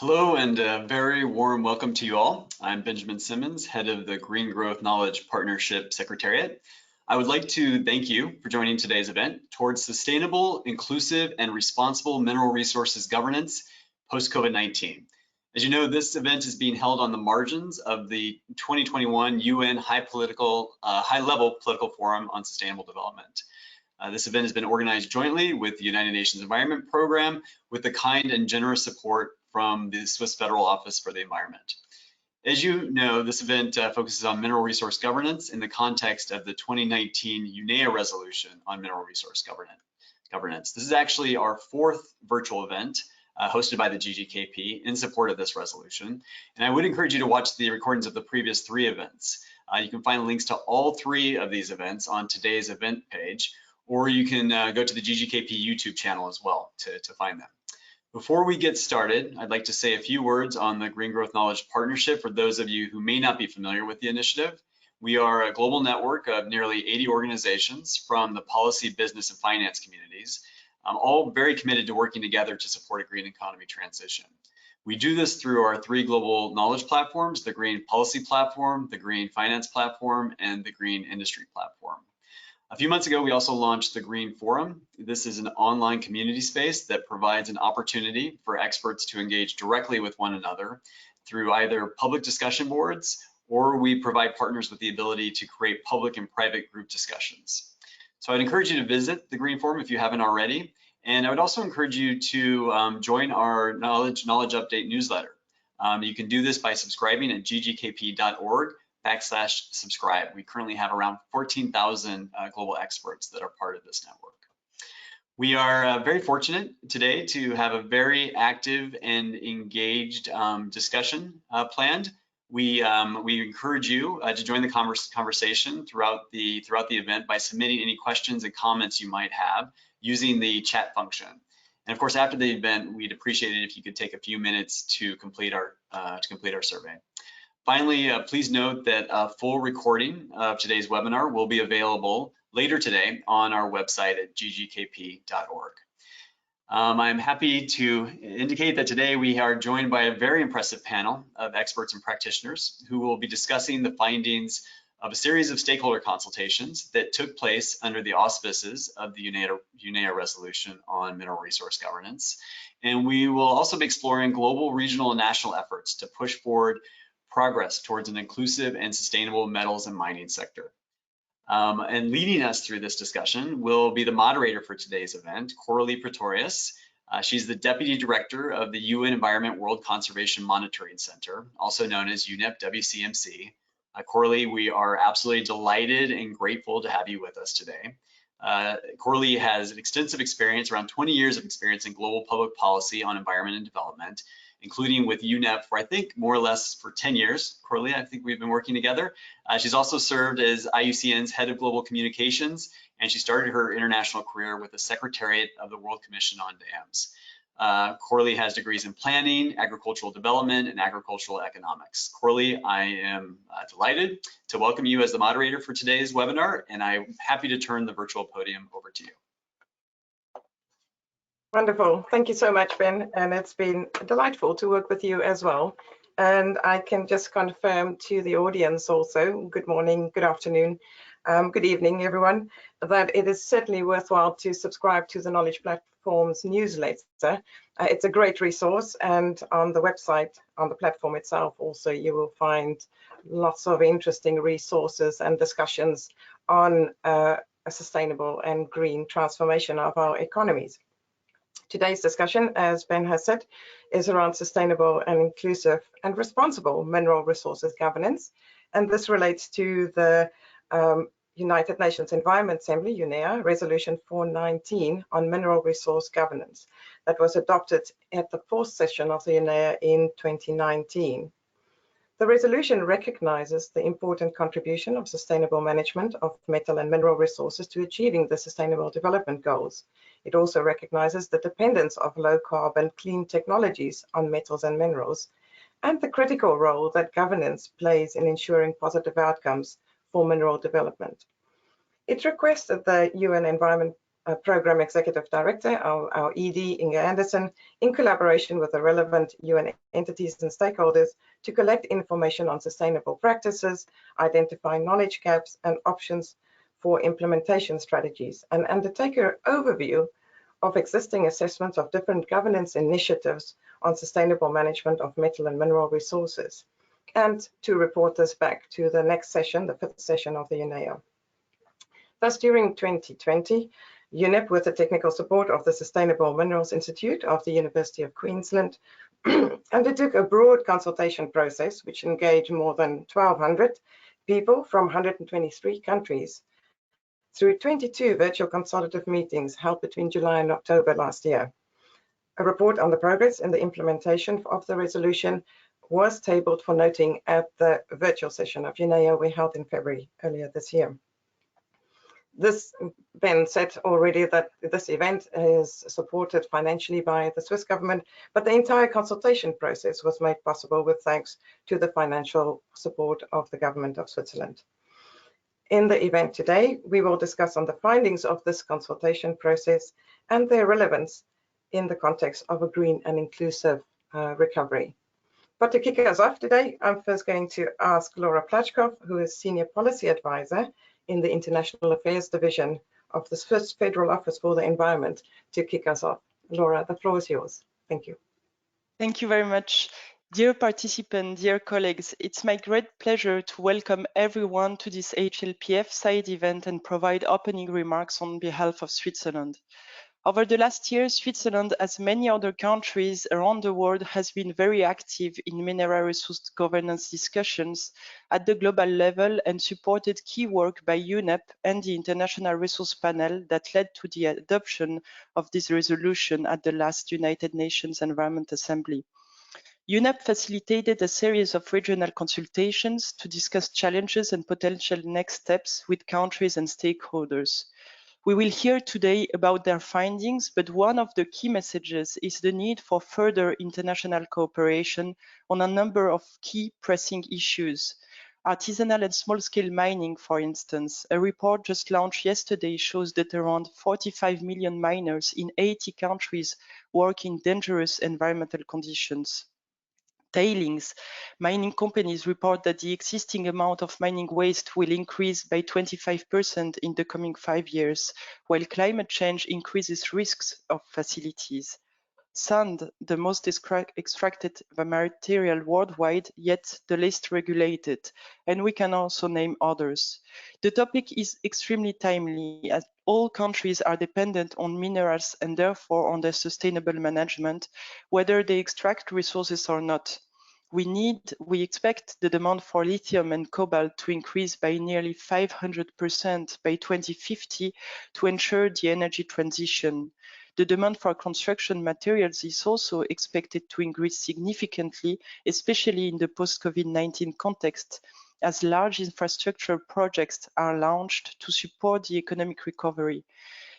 Hello and a very warm welcome to you all. I'm Benjamin Simmons, head of the Green Growth Knowledge Partnership Secretariat. I would like to thank you for joining today's event towards sustainable, inclusive, and responsible mineral resources governance post-COVID-19. As you know, this event is being held on the margins of the 2021 UN High-Level Political Forum on Sustainable Development. This event has been organized jointly with the United Nations Environment Program with the kind and generous support from the Swiss Federal Office for the Environment. As you know, this event focuses on mineral resource governance in the context of the 2019 UNEA Resolution on mineral resource governance. This is actually our fourth virtual event hosted by the GGKP in support of this resolution. And I would encourage you to watch the recordings of the previous three events. You can find links to all three of these events on today's event page, or you can go to the GGKP YouTube channel as well to find them. Before we get started, I'd like to say a few words on the Green Growth Knowledge Partnership for those of you who may not be familiar with the initiative. We are a global network of nearly 80 organizations from the policy, business, and finance communities, all very committed to working together to support a green economy transition. We do this through our three global knowledge platforms, the Green Policy Platform, the Green Finance Platform, and the Green Industry Platform. A few months ago, we also launched the Green Forum. This is an online community space that provides an opportunity for experts to engage directly with one another through either public discussion boards, or we provide partners with the ability to create public and private group discussions. So I'd encourage you to visit the Green Forum if you haven't already. And I would also encourage you to join our Knowledge Update newsletter. You can do this by subscribing at ggkp.org/subscribe. We currently have around 14,000 global experts that are part of this network. We are very fortunate today to have a very active and engaged discussion planned. We encourage you to join the conversation throughout the event by submitting any questions and comments you might have using the chat function. And of course, after the event, we'd appreciate it if you could take a few minutes to complete our survey. Finally, please note that a full recording of today's webinar will be available later today on our website at ggkp.org. I'm happy to indicate that today we are joined by a very impressive panel of experts and practitioners who will be discussing the findings of a series of stakeholder consultations that took place under the auspices of the UNEA Resolution on mineral resource governance. And we will also be exploring global, regional, and national efforts to push forward progress towards an inclusive and sustainable metals and mining sector. And leading us through this discussion will be the moderator for today's event, Coralie Pretorius. She's the Deputy Director of the UN Environment World Conservation Monitoring Center, also known as UNEP WCMC. Coralie, we are absolutely delighted and grateful to have you with us today. Coralie has an extensive experience, around 20 years of experience in global public policy on environment and development, including with UNEP for I think more or less for 10 years. Coralie, I think we've been working together. She's also served as IUCN's head of global communications, and she started her international career with the Secretariat of the World Commission on Dams. Coralie has degrees in planning, agricultural development, and agricultural economics. Coralie, I am delighted to welcome you as the moderator for today's webinar, and I'm happy to turn the virtual podium over to you. Wonderful. Thank you so much, Ben. And it's been delightful to work with you as well. And I can just confirm to the audience also, good morning, good afternoon, good evening, everyone, that it is certainly worthwhile to subscribe to the Knowledge Platform's newsletter. It's a great resource, and on the website, on the platform itself, also you will find lots of interesting resources and discussions on a sustainable and green transformation of our economies. Today's discussion, as Ben has said, is around sustainable and inclusive and responsible mineral resources governance. And this relates to the United Nations Environment Assembly, UNEA, Resolution 419 on mineral resource governance that was adopted at the fourth session of the UNEA in 2019. The resolution recognizes the important contribution of sustainable management of metal and mineral resources to achieving the Sustainable Development Goals. It also recognizes the dependence of low-carbon, clean technologies on metals and minerals, and the critical role that governance plays in ensuring positive outcomes for mineral development. It requests that the UN Environment Program Executive Director, our ED, Inge Anderson, in collaboration with the relevant UN entities and stakeholders to collect information on sustainable practices, identify knowledge gaps and options for implementation strategies, and undertake an overview of existing assessments of different governance initiatives on sustainable management of metal and mineral resources, and to report this back to the next session, the 5th session of the UNEA. Thus, during 2020, UNEP, with the technical support of the Sustainable Minerals Institute of the University of Queensland, undertook a broad consultation process which engaged more than 1,200 people from 123 countries through 22 virtual consultative meetings held between July and October last year. A report on the progress in the implementation of the resolution was tabled for noting at the virtual session of UNEA we held in February earlier this year. This Ben said already that this event is supported financially by the Swiss government, but the entire consultation process was made possible with thanks to the financial support of the government of Switzerland. In the event today, we will discuss on the findings of this consultation process and their relevance in the context of a green and inclusive recovery. But to kick us off today, I'm first going to ask Laura Plachkov, who is Senior Policy Advisor in the International Affairs Division of the Swiss Federal Office for the Environment, to kick us off. Laura, the floor is yours. Thank you. Thank you very much. Dear participants, dear colleagues, it's my great pleasure to welcome everyone to this HLPF side event and provide opening remarks on behalf of Switzerland. Over the last year, Switzerland, as many other countries around the world, has been very active in mineral resource governance discussions at the global level and supported key work by UNEP and the International Resource Panel that led to the adoption of this resolution at the last United Nations Environment Assembly. UNEP facilitated a series of regional consultations to discuss challenges and potential next steps with countries and stakeholders. We will hear today about their findings, but one of the key messages is the need for further international cooperation on a number of key pressing issues. Artisanal and small-scale mining, for instance. A report just launched yesterday shows that around 45 million miners in 80 countries work in dangerous environmental conditions. Tailings. Mining companies report that the existing amount of mining waste will increase by 25% in the coming 5 years, while climate change increases risks of facilities. Sand, the most extracted material worldwide, yet the least regulated, and we can also name others. The topic is extremely timely, as all countries are dependent on minerals and therefore on their sustainable management, whether they extract resources or not. We expect the demand for lithium and cobalt to increase by nearly 500% by 2050 to ensure the energy transition. The demand for construction materials is also expected to increase significantly, especially in the post-COVID-19 context, as large infrastructure projects are launched to support the economic recovery.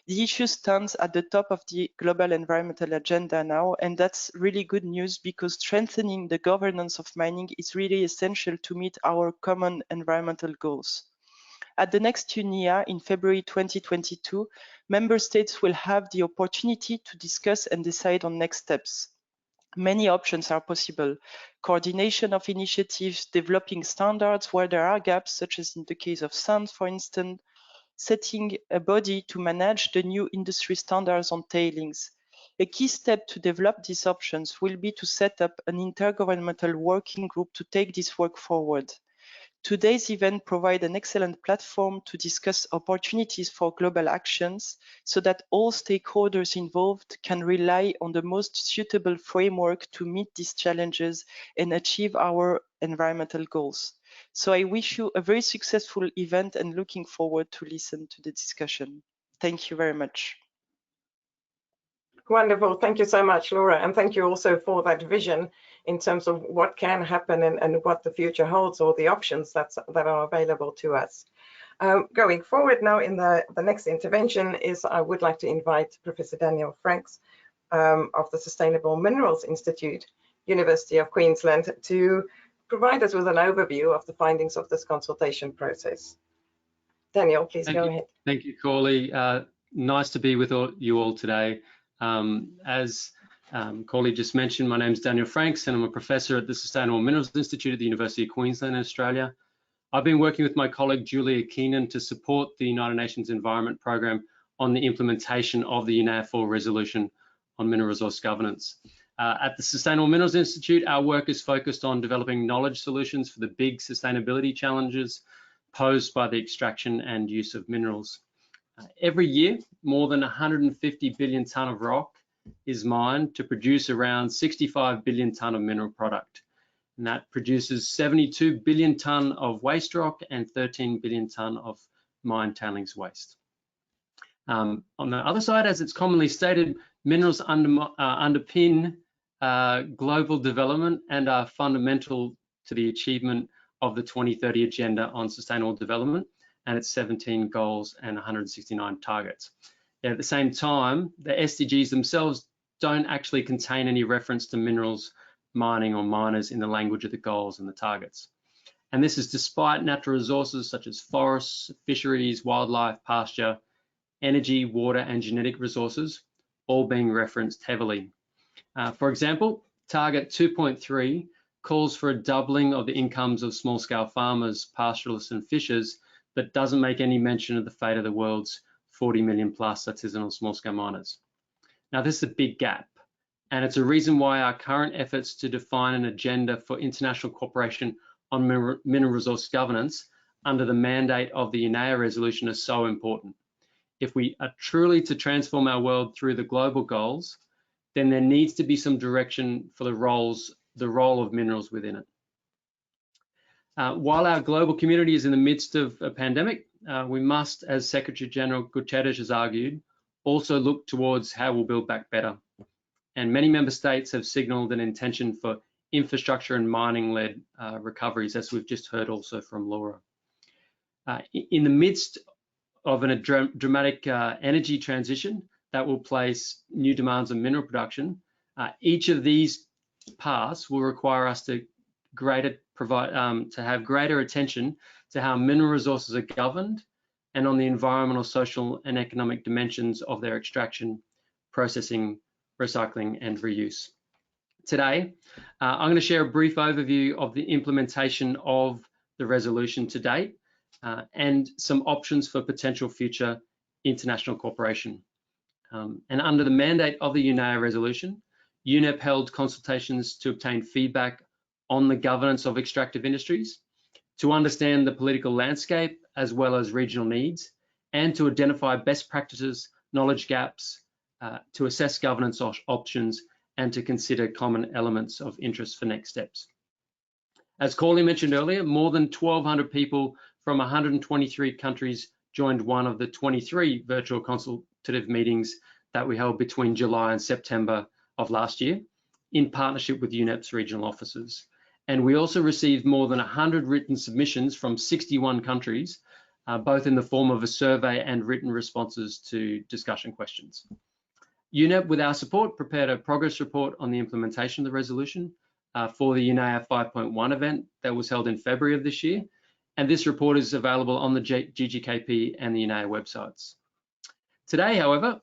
The issue stands at the top of the global environmental agenda now, and that's really good news because strengthening the governance of mining is really essential to meet our common environmental goals. At the next UNEA in February 2022, member states will have the opportunity to discuss and decide on next steps. Many options are possible. Coordination of initiatives, developing standards where there are gaps, such as in the case of sand, for instance, setting a body to manage the new industry standards on tailings. A key step to develop these options will be to set up an intergovernmental working group to take this work forward. Today's event provides an excellent platform to discuss opportunities for global actions so that all stakeholders involved can rely on the most suitable framework to meet these challenges and achieve our environmental goals. So I wish you a very successful event and looking forward to listen to the discussion. Thank you very much. Wonderful. Thank you so much, Laura. And thank you also for that vision in terms of what can happen and what the future holds, or the options that are available to us. Going forward now in the next intervention is I would like to invite Professor Daniel Franks of the Sustainable Minerals Institute, University of Queensland, to provide us with an overview of the findings of this consultation process. Daniel, please go ahead. Thank you, Corley. Nice to be with you all today. As Corley just mentioned, my name is Daniel Franks and I'm a professor at the Sustainable Minerals Institute at the University of Queensland in Australia. I've been working with my colleague Julia Keenan to support the United Nations Environment Programme on the implementation of the UNEA-4 Resolution on mineral resource governance. At the Sustainable Minerals Institute, our work is focused on developing knowledge solutions for the big sustainability challenges posed by the extraction and use of minerals. Every year, more than 150 billion tonne of rock is mined to produce around 65 billion tonne of mineral product. And that produces 72 billion tonne of waste rock and 13 billion tonne of mined tailings waste. On the other side, as it's commonly stated, minerals underpin global development and are fundamental to the achievement of the 2030 Agenda on Sustainable Development and its 17 goals and 169 targets. At the same time, the SDGs themselves don't actually contain any reference to minerals, mining or miners in the language of the goals and the targets. And this is despite natural resources such as forests, fisheries, wildlife, pasture, energy, water and genetic resources all being referenced heavily. For example, target 2.3 calls for a doubling of the incomes of small-scale farmers, pastoralists and fishers, but doesn't make any mention of the fate of the world's 40 million plus artisanal small-scale miners. Now, this is a big gap, and it's a reason why our current efforts to define an agenda for international cooperation on mineral resource governance under the mandate of the UNEA resolution is so important. If we are truly to transform our world through the global goals, then there needs to be some direction for the role of minerals within it. While our global community is in the midst of a pandemic, we must, as Secretary General Guterres has argued, also look towards how we'll build back better. And many member states have signalled an intention for infrastructure and mining-led recoveries, as we've just heard also from Laura. In the midst of a dramatic energy transition that will place new demands on mineral production, each of these paths will require us to have greater attention to how mineral resources are governed and on the environmental, social and economic dimensions of their extraction, processing, recycling and reuse. Today, I'm going to share a brief overview of the implementation of the resolution to date and some options for potential future international cooperation. And under the mandate of the UNEA resolution, UNEP held consultations to obtain feedback on the governance of extractive industries, to understand the political landscape as well as regional needs, and to identify best practices, knowledge gaps, to assess governance options, and to consider common elements of interest for next steps. As Corley mentioned earlier, more than 1,200 people from 123 countries joined one of the 23 virtual consultative meetings that we held between July and September of last year in partnership with UNEP's regional offices. And we also received more than 100 written submissions from 61 countries, both in the form of a survey and written responses to discussion questions. UNEP, with our support, prepared a progress report on the implementation of the resolution for the UNEA 5.1 event that was held in February of this year. And this report is available on the GGKP and the UNEA websites. Today, however,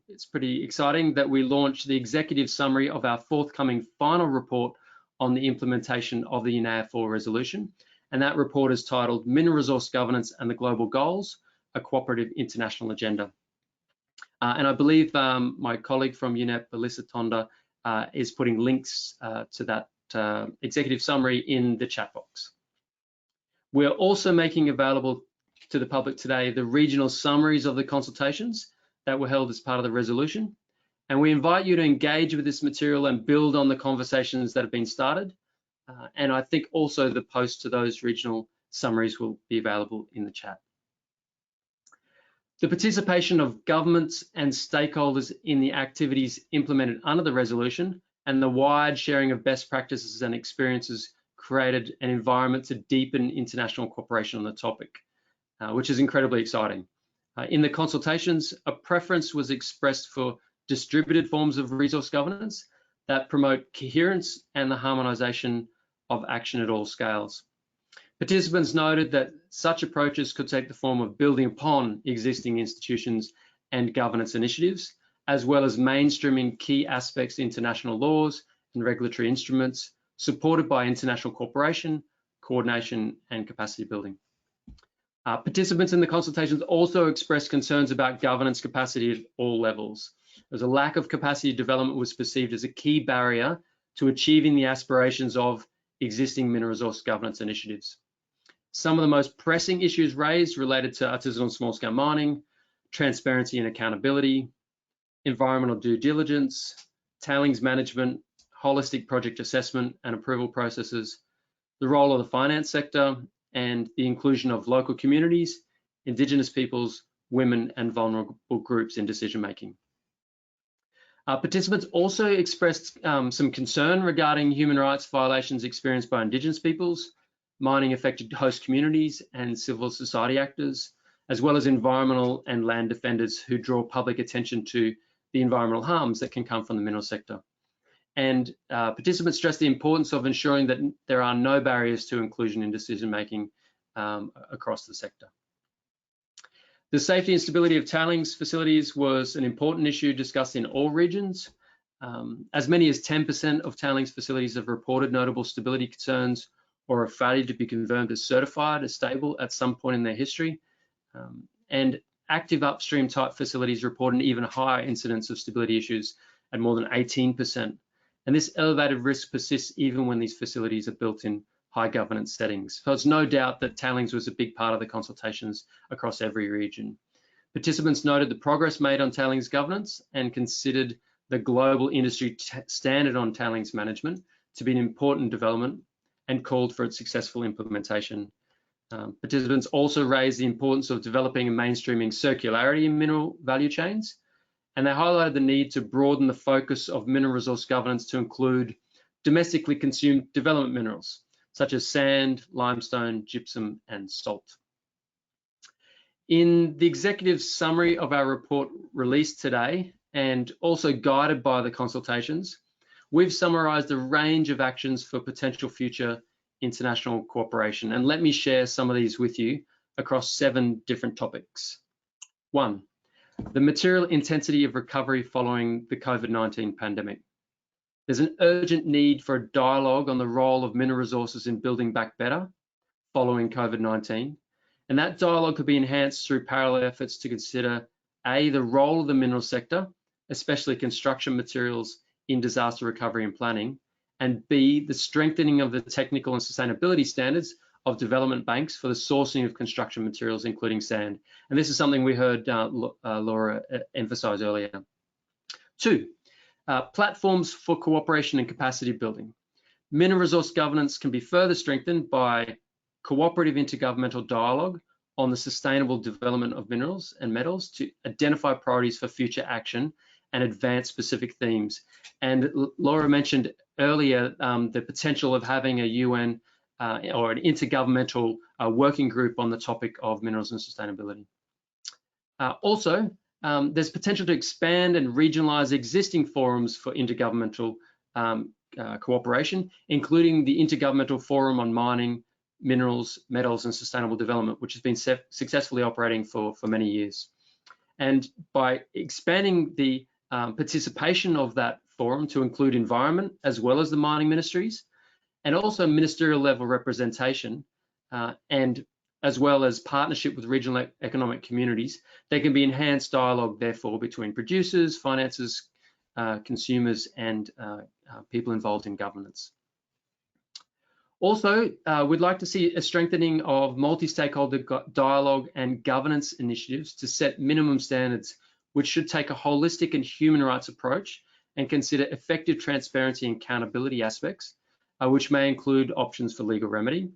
it's pretty exciting that we launched the executive summary of our forthcoming final report on the implementation of the UNEA-4 resolution. And that report is titled Mineral Resource Governance and the Global Goals, a Cooperative International Agenda. And I believe my colleague from UNEP, Alyssa Tonda, is putting links to that executive summary in the chat box. We're also making available to the public today the regional summaries of the consultations that were held as part of the resolution. And we invite you to engage with this material and build on the conversations that have been started. And I think also the post to those regional summaries will be available in the chat. The participation of governments and stakeholders in the activities implemented under the resolution and the wide sharing of best practices and experiences created an environment to deepen international cooperation on the topic, which is incredibly exciting. In the consultations, a preference was expressed for distributed forms of resource governance that promote coherence and the harmonisation of action at all scales. Participants noted that such approaches could take the form of building upon existing institutions and governance initiatives, as well as mainstreaming key aspects of international laws and regulatory instruments, supported by international cooperation, coordination, and capacity building. Participants in the consultations also expressed concerns about governance capacity at all levels. There's a lack of capacity development was perceived as a key barrier to achieving the aspirations of existing mineral resource governance initiatives. Some of the most pressing issues raised related to artisanal small-scale mining, transparency and accountability, environmental due diligence, tailings management, holistic project assessment and approval processes, the role of the finance sector, and the inclusion of local communities, Indigenous peoples, women, and vulnerable groups in decision-making. Participants also expressed some concern regarding human rights violations experienced by Indigenous peoples, mining-affected host communities, and civil society actors, as well as environmental and land defenders who draw public attention to the environmental harms that can come from the mineral sector. And participants stress the importance of ensuring that there are no barriers to inclusion in decision-making across the sector. The safety and stability of tailings facilities was an important issue discussed in all regions. As many as 10% of tailings facilities have reported notable stability concerns or a failure to be confirmed as certified as stable at some point in their history. And active upstream type facilities report an even higher incidence of stability issues at more than 18%. And this elevated risk persists even when these facilities are built in high governance settings. So it's no doubt that tailings was a big part of the consultations across every region. Participants noted the progress made on tailings governance and considered the global industry standard on tailings management to be an important development and called for its successful implementation. Participants also raised the importance of developing and mainstreaming circularity in mineral value chains, and they highlighted the need to broaden the focus of mineral resource governance to include domestically consumed development minerals, such as sand, limestone, gypsum, and salt. In the executive summary of our report released today, and also guided by the consultations, we've summarized a range of actions for potential future international cooperation. And let me share some of these with you across 7 different topics. 1, the material intensity of recovery following the COVID-19 pandemic. There's an urgent need for a dialogue on the role of mineral resources in building back better following COVID-19. And that dialogue could be enhanced through parallel efforts to consider A, the role of the mineral sector, especially construction materials in disaster recovery and planning, and B, the strengthening of the technical and sustainability standards of development banks for the sourcing of construction materials, including sand. And this is something we heard Laura emphasize earlier. 2, platforms for cooperation and capacity building. Mineral resource governance can be further strengthened by cooperative intergovernmental dialogue on the sustainable development of minerals and metals to identify priorities for future action and advance specific themes. And Laura mentioned earlier the potential of having a UN or an intergovernmental working group on the topic of minerals and sustainability. Also, there's potential to expand and regionalize existing forums for intergovernmental cooperation, including the Intergovernmental Forum on Mining, Minerals, Metals and Sustainable Development, which has been successfully operating for many years. And by expanding the participation of that forum to include environment as well as the mining ministries, and also ministerial level representation, and as well as partnership with regional economic communities, there can be enhanced dialogue, therefore, between producers, financiers, consumers, and people involved in governance. Also, we'd like to see a strengthening of multi-stakeholder dialogue and governance initiatives to set minimum standards, which should take a holistic and human rights approach and consider effective transparency and accountability aspects, which may include options for legal remedy,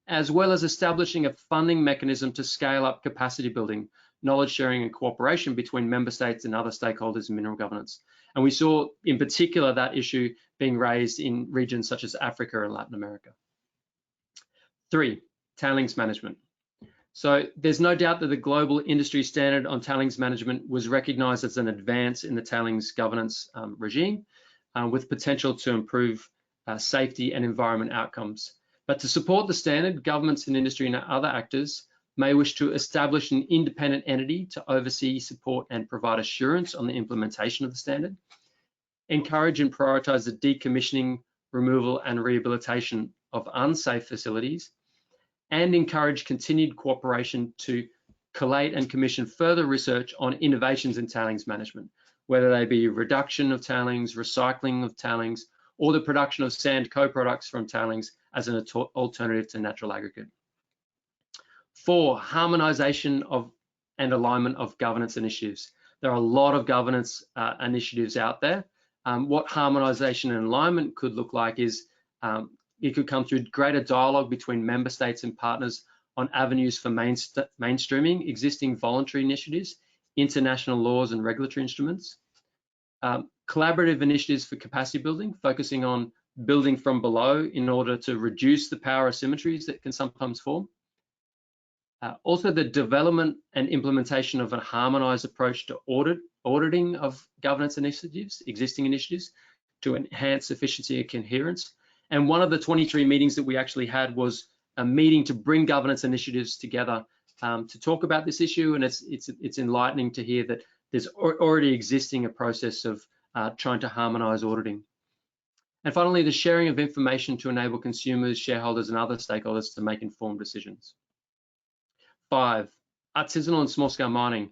as well as establishing a funding mechanism to scale up capacity building, knowledge sharing and cooperation between member states and other stakeholders in mineral governance. And we saw in particular that issue being raised in regions such as Africa and Latin America. 3, tailings management. So there's no doubt that the global industry standard on tailings management was recognized as an advance in the tailings governance regime, with potential to improve safety and environment outcomes. But to support the standard, governments and industry and other actors may wish to establish an independent entity to oversee, support, and provide assurance on the implementation of the standard, encourage and prioritise the decommissioning, removal, and rehabilitation of unsafe facilities, and encourage continued cooperation to collate and commission further research on innovations in tailings management, whether they be reduction of tailings, recycling of tailings, or the production of sand co-products from tailings as an alternative to natural aggregate. 4, harmonisation of and alignment of governance initiatives. There are a lot of governance initiatives out there. What harmonisation and alignment could look like is it could come through greater dialogue between member states and partners on avenues for mainstreaming existing voluntary initiatives, international laws and regulatory instruments. Collaborative initiatives for capacity building, focusing on building from below in order to reduce the power asymmetries that can sometimes form. Also, the development and implementation of a harmonised approach to auditing of governance initiatives, existing initiatives, to enhance efficiency and coherence. And one of the 23 meetings that we actually had was a meeting to bring governance initiatives together to talk about this issue, and it's enlightening to hear that there's already existing a process of trying to harmonise auditing. And finally, the sharing of information to enable consumers, shareholders, and other stakeholders to make informed decisions. 5, artisanal and small-scale mining.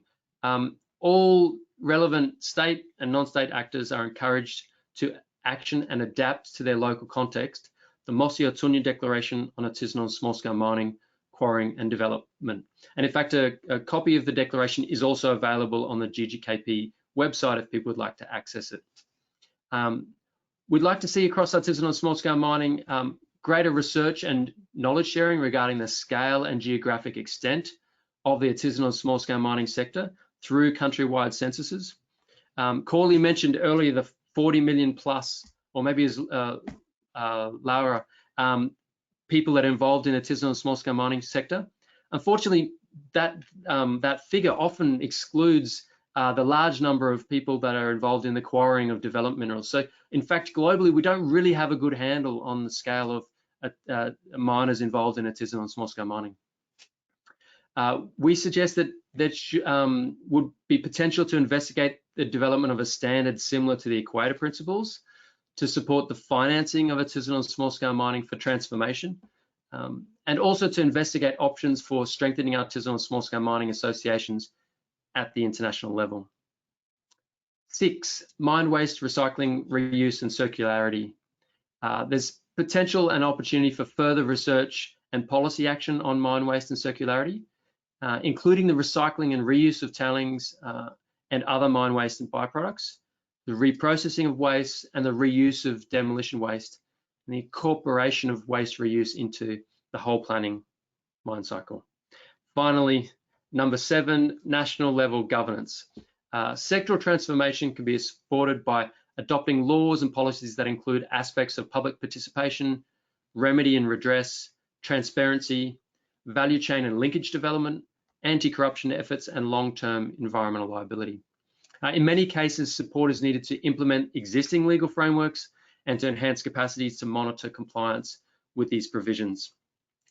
All relevant state and non-state actors are encouraged to action and adapt to their local context the Mosi Otunya Declaration on Artisanal and Small-Scale Mining, Quarrying and Development. And in fact, a copy of the declaration is also available on the GGKP website if people would like to access it. We'd like to see across artisanal and small-scale mining greater research and knowledge sharing regarding the scale and geographic extent of the artisanal and small-scale mining sector through countrywide censuses. Corley mentioned earlier the 40 million plus, or maybe as Laura, people that are involved in artisanal and small-scale mining sector. Unfortunately, that figure often excludes the large number of people that are involved in the quarrying of developed minerals. So in fact, globally, we don't really have a good handle on the scale of miners involved in artisanal and small-scale mining. We suggest that there would be potential to investigate the development of a standard similar to the Equator Principles to support the financing of artisanal and small-scale mining for transformation, and also to investigate options for strengthening artisanal and small-scale mining associations at the international level. 6, mine waste, recycling, reuse, and circularity. There's potential and opportunity for further research and policy action on mine waste and circularity, including the recycling and reuse of tailings and other mine waste and byproducts, the reprocessing of waste and the reuse of demolition waste, and the incorporation of waste reuse into the whole planning mine cycle. Finally, number 7, national level governance. Sectoral transformation can be supported by adopting laws and policies that include aspects of public participation, remedy and redress, transparency, value chain and linkage development, anti-corruption efforts, and long-term environmental liability. In many cases, support is needed to implement existing legal frameworks and to enhance capacities to monitor compliance with these provisions.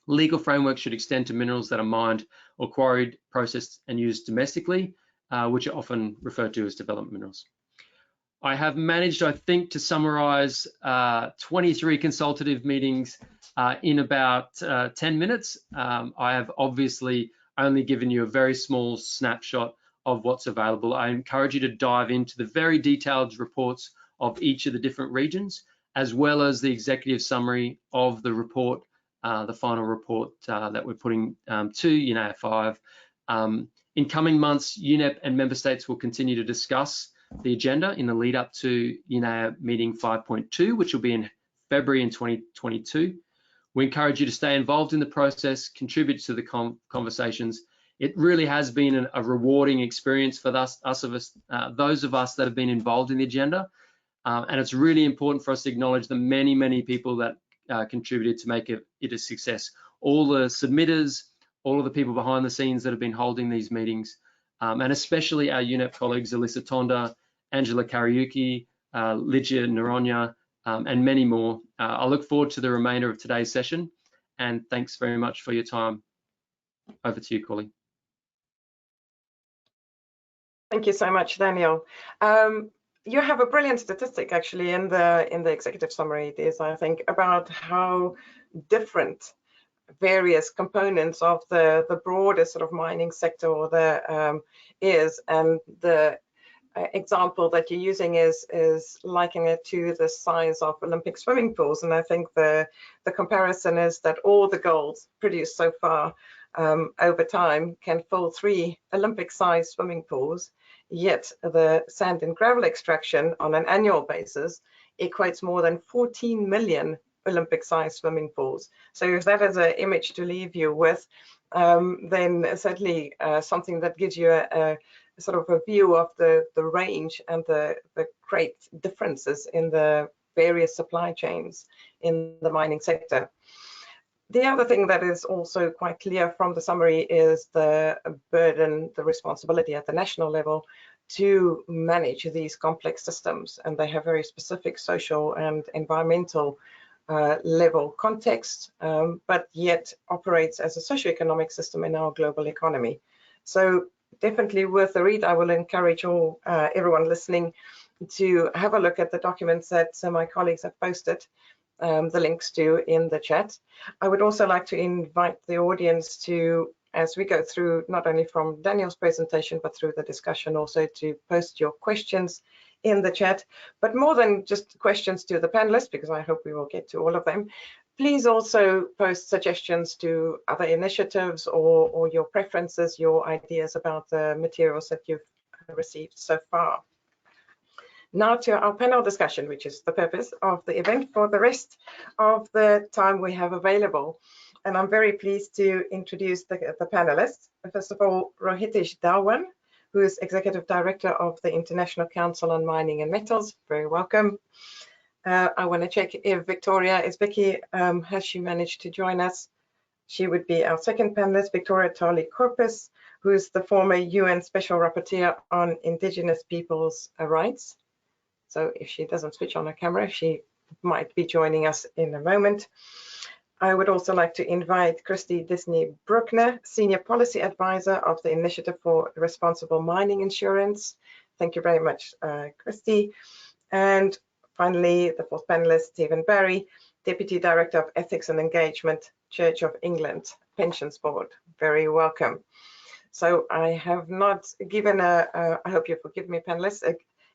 Legal frameworks should extend to minerals that are mined or quarried, processed, and used domestically, which are often referred to as development minerals. I have managed, I think, to summarize 23 consultative meetings in about 10 minutes. I have obviously only given you a very small snapshot of what's available. I encourage you to dive into the very detailed reports of each of the different regions, as well as the executive summary of the report, the final report that we're putting to UNEA-5. In coming months, UNEP and member states will continue to discuss the agenda in the lead up to UNEA meeting 5.2, which will be in February in 2022. We encourage you to stay involved in the process, contribute to the conversations. It really has been a rewarding experience for those of us that have been involved in the agenda. And it's really important for us to acknowledge the many, many people that contributed to make it a success. All the submitters, all of the people behind the scenes that have been holding these meetings, and especially our UNEP colleagues, Alyssa Tonda, Angela Kariuki, Lygia Naronya, and many more. I look forward to the remainder of today's session, and thanks very much for your time. Over to you, Corley. Thank you so much, Daniel. You have a brilliant statistic actually in the executive summary. It is, I think, about how different various components of the broader sort of mining sector or is, and the example that you're using is likening it to the size of Olympic swimming pools. And I think the comparison is that all the gold produced so far over time can fill 3 Olympic-sized swimming pools, yet the sand and gravel extraction on an annual basis equates more than 14 million Olympic-sized swimming pools. So if that is an image to leave you with, then certainly something that gives you a sort of a view of the range and the great differences in the various supply chains in the mining sector. The other thing that is also quite clear from the summary is the burden, the responsibility at the national level to manage these complex systems, and they have very specific social and environmental level context, but yet operates as a socioeconomic system in our global economy. So definitely worth the read. I will encourage everyone listening to have a look at the documents that my colleagues have posted the links to in the chat. I would also like to invite the audience to, as we go through, not only from Daniel's presentation, but through the discussion also, to post your questions in the chat, but more than just questions to the panelists, because I hope we will get to all of them. Please also post suggestions to other initiatives or your preferences, your ideas about the materials that you've received so far. Now to our panel discussion, which is the purpose of the event for the rest of the time we have available. And I'm very pleased to introduce the panelists. First of all, Rohitesh Dhawan, who is Executive Director of the International Council on Mining and Metals. Very welcome. I want to check if Vicky, has she managed to join us? She would be our second panelist, Victoria Tali Corpus, who is the former UN Special Rapporteur on Indigenous Peoples' Rights. So if she doesn't switch on her camera, she might be joining us in a moment. I would also like to invite Kristi Bruckner, Senior Policy Advisor of the Initiative for Responsible Mining Insurance. Thank you very much, Kristi. And finally, the fourth panelist, Stephen Barrie, Deputy Director of Ethics and Engagement, Church of England Pensions Board. Very welcome. So I have not given I hope you forgive me, panelists,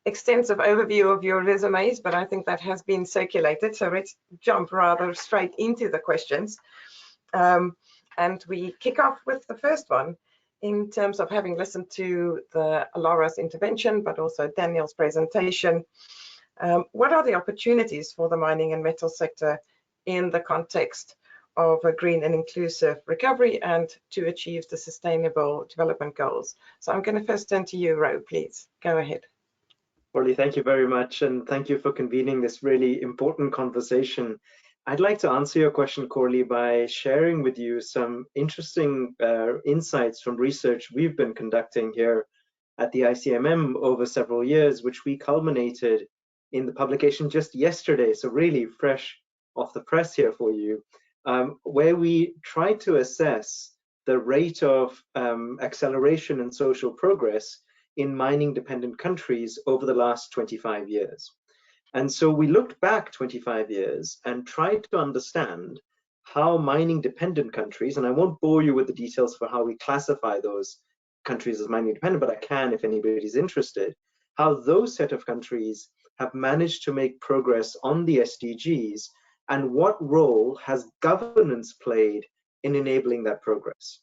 extensive overview of your resumes, but I think that has been circulated. So let's jump rather straight into the questions. And we kick off with the first one in terms of having listened to Laura's intervention, but also Daniel's presentation. What are the opportunities for the mining and metal sector in the context of a green and inclusive recovery and to achieve the sustainable development goals? So I'm going to first turn to you, Ro, please. Go ahead. Corley, thank you very much, and thank you for convening this really important conversation. I'd like to answer your question, Corley, by sharing with you some interesting insights from research we've been conducting here at the ICMM over several years, which we culminated in the publication just yesterday, so really fresh off the press here for you, where we tried to assess the rate of acceleration and social progress in mining-dependent countries over the last 25 years. And so we looked back 25 years and tried to understand how mining-dependent countries, and I won't bore you with the details for how we classify those countries as mining-dependent, but I can if anybody's interested, how those set of countries have managed to make progress on the SDGs and what role has governance played in enabling that progress.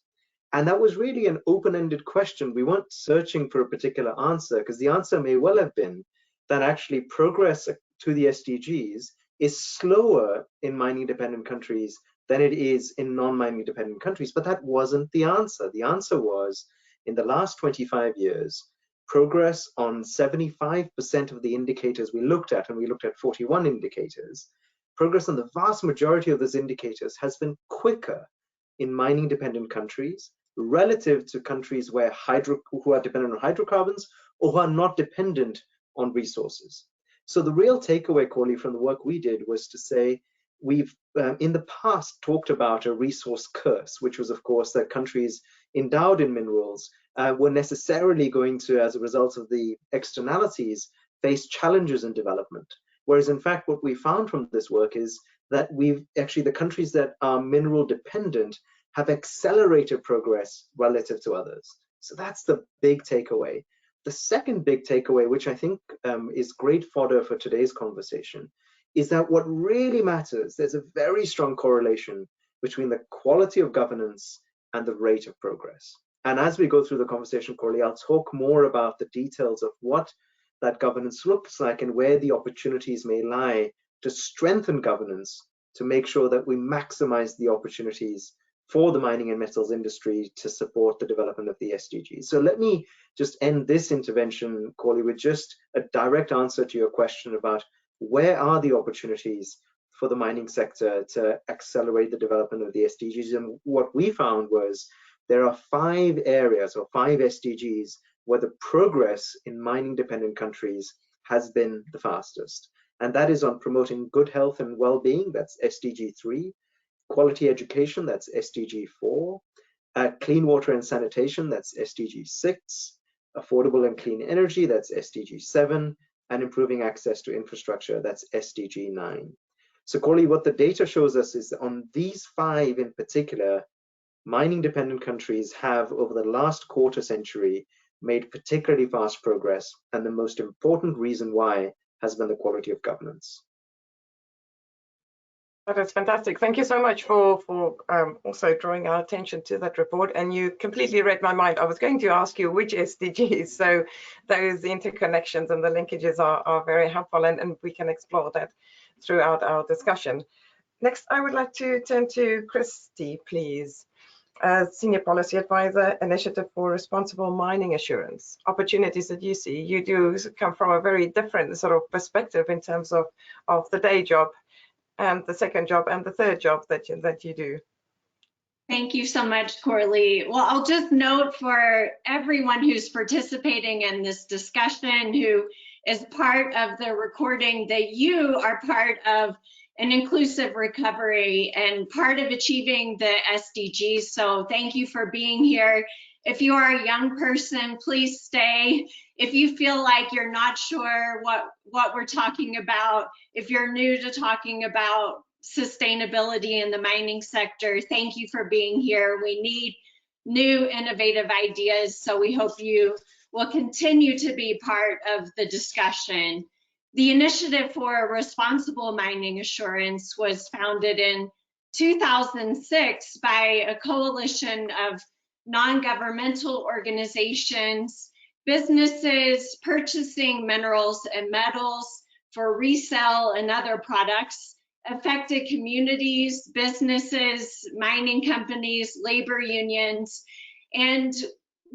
And that was really an open-ended question. We weren't searching for a particular answer, because the answer may well have been that actually progress to the SDGs is slower in mining-dependent countries than it is in non-mining dependent countries. But that wasn't the answer. The answer was, in the last 25 years, progress on 75% of the indicators we looked at, and we looked at 41 indicators, progress on the vast majority of those indicators has been quicker in mining-dependent countries relative to countries who are dependent on hydrocarbons or who are not dependent on resources. So the real takeaway, Corley, from the work we did was to say, we've in the past talked about a resource curse, which was, of course, that countries endowed in minerals were necessarily going to, as a result of the externalities, face challenges in development. Whereas, in fact, what we found from this work is that the countries that are mineral dependent have accelerated progress relative to others. So that's the big takeaway. The second big takeaway, which I think is great fodder for today's conversation, is that what really matters, there's a very strong correlation between the quality of governance and the rate of progress. And as we go through the conversation, Corley, I'll talk more about the details of what that governance looks like and where the opportunities may lie to strengthen governance to make sure that we maximize the opportunities for the mining and metals industry to support the development of the SDGs. So let me just end this intervention, Corley, with just a direct answer to your question about where are the opportunities for the mining sector to accelerate the development of the SDGs. And what we found was there are 5 areas or 5 SDGs where the progress in mining dependent countries has been the fastest. And that is on promoting good health and well-being, that's SDG 3, quality education, that's SDG 4, clean water and sanitation, that's SDG 6, affordable and clean energy, that's SDG 7, and improving access to infrastructure, that's SDG 9. So Corley, what the data shows us is that on these 5 in particular, mining dependent countries have over the last quarter century made particularly fast progress, and the most important reason why has been the quality of governance. That is fantastic. Thank you so much for also drawing our attention to that report. And you completely read my mind. I was going to ask you which SDGs. So those interconnections and the linkages are very helpful, and we can explore that throughout our discussion. Next, I would like to turn to Kristi, please. Senior Policy Advisor, Initiative for Responsible Mining Assurance. Opportunities that you see, you do come from a very different sort of perspective in terms of the day job and the second job and the third job that you do. Thank you so much, Corley. Well, I'll just note for everyone who's participating in this discussion, who is part of the recording, that you are part of an inclusive recovery and part of achieving the SDGs. So thank you for being here. If you are a young person, please stay. If you feel like you're not sure what we're talking about, if you're new to talking about sustainability in the mining sector, thank you for being here. We need new innovative ideas, so we hope you will continue to be part of the discussion. The Initiative for Responsible Mining Assurance was founded in 2006 by a coalition of non-governmental organizations, businesses purchasing minerals and metals for resale and other products, affected communities, businesses, mining companies, labor unions, and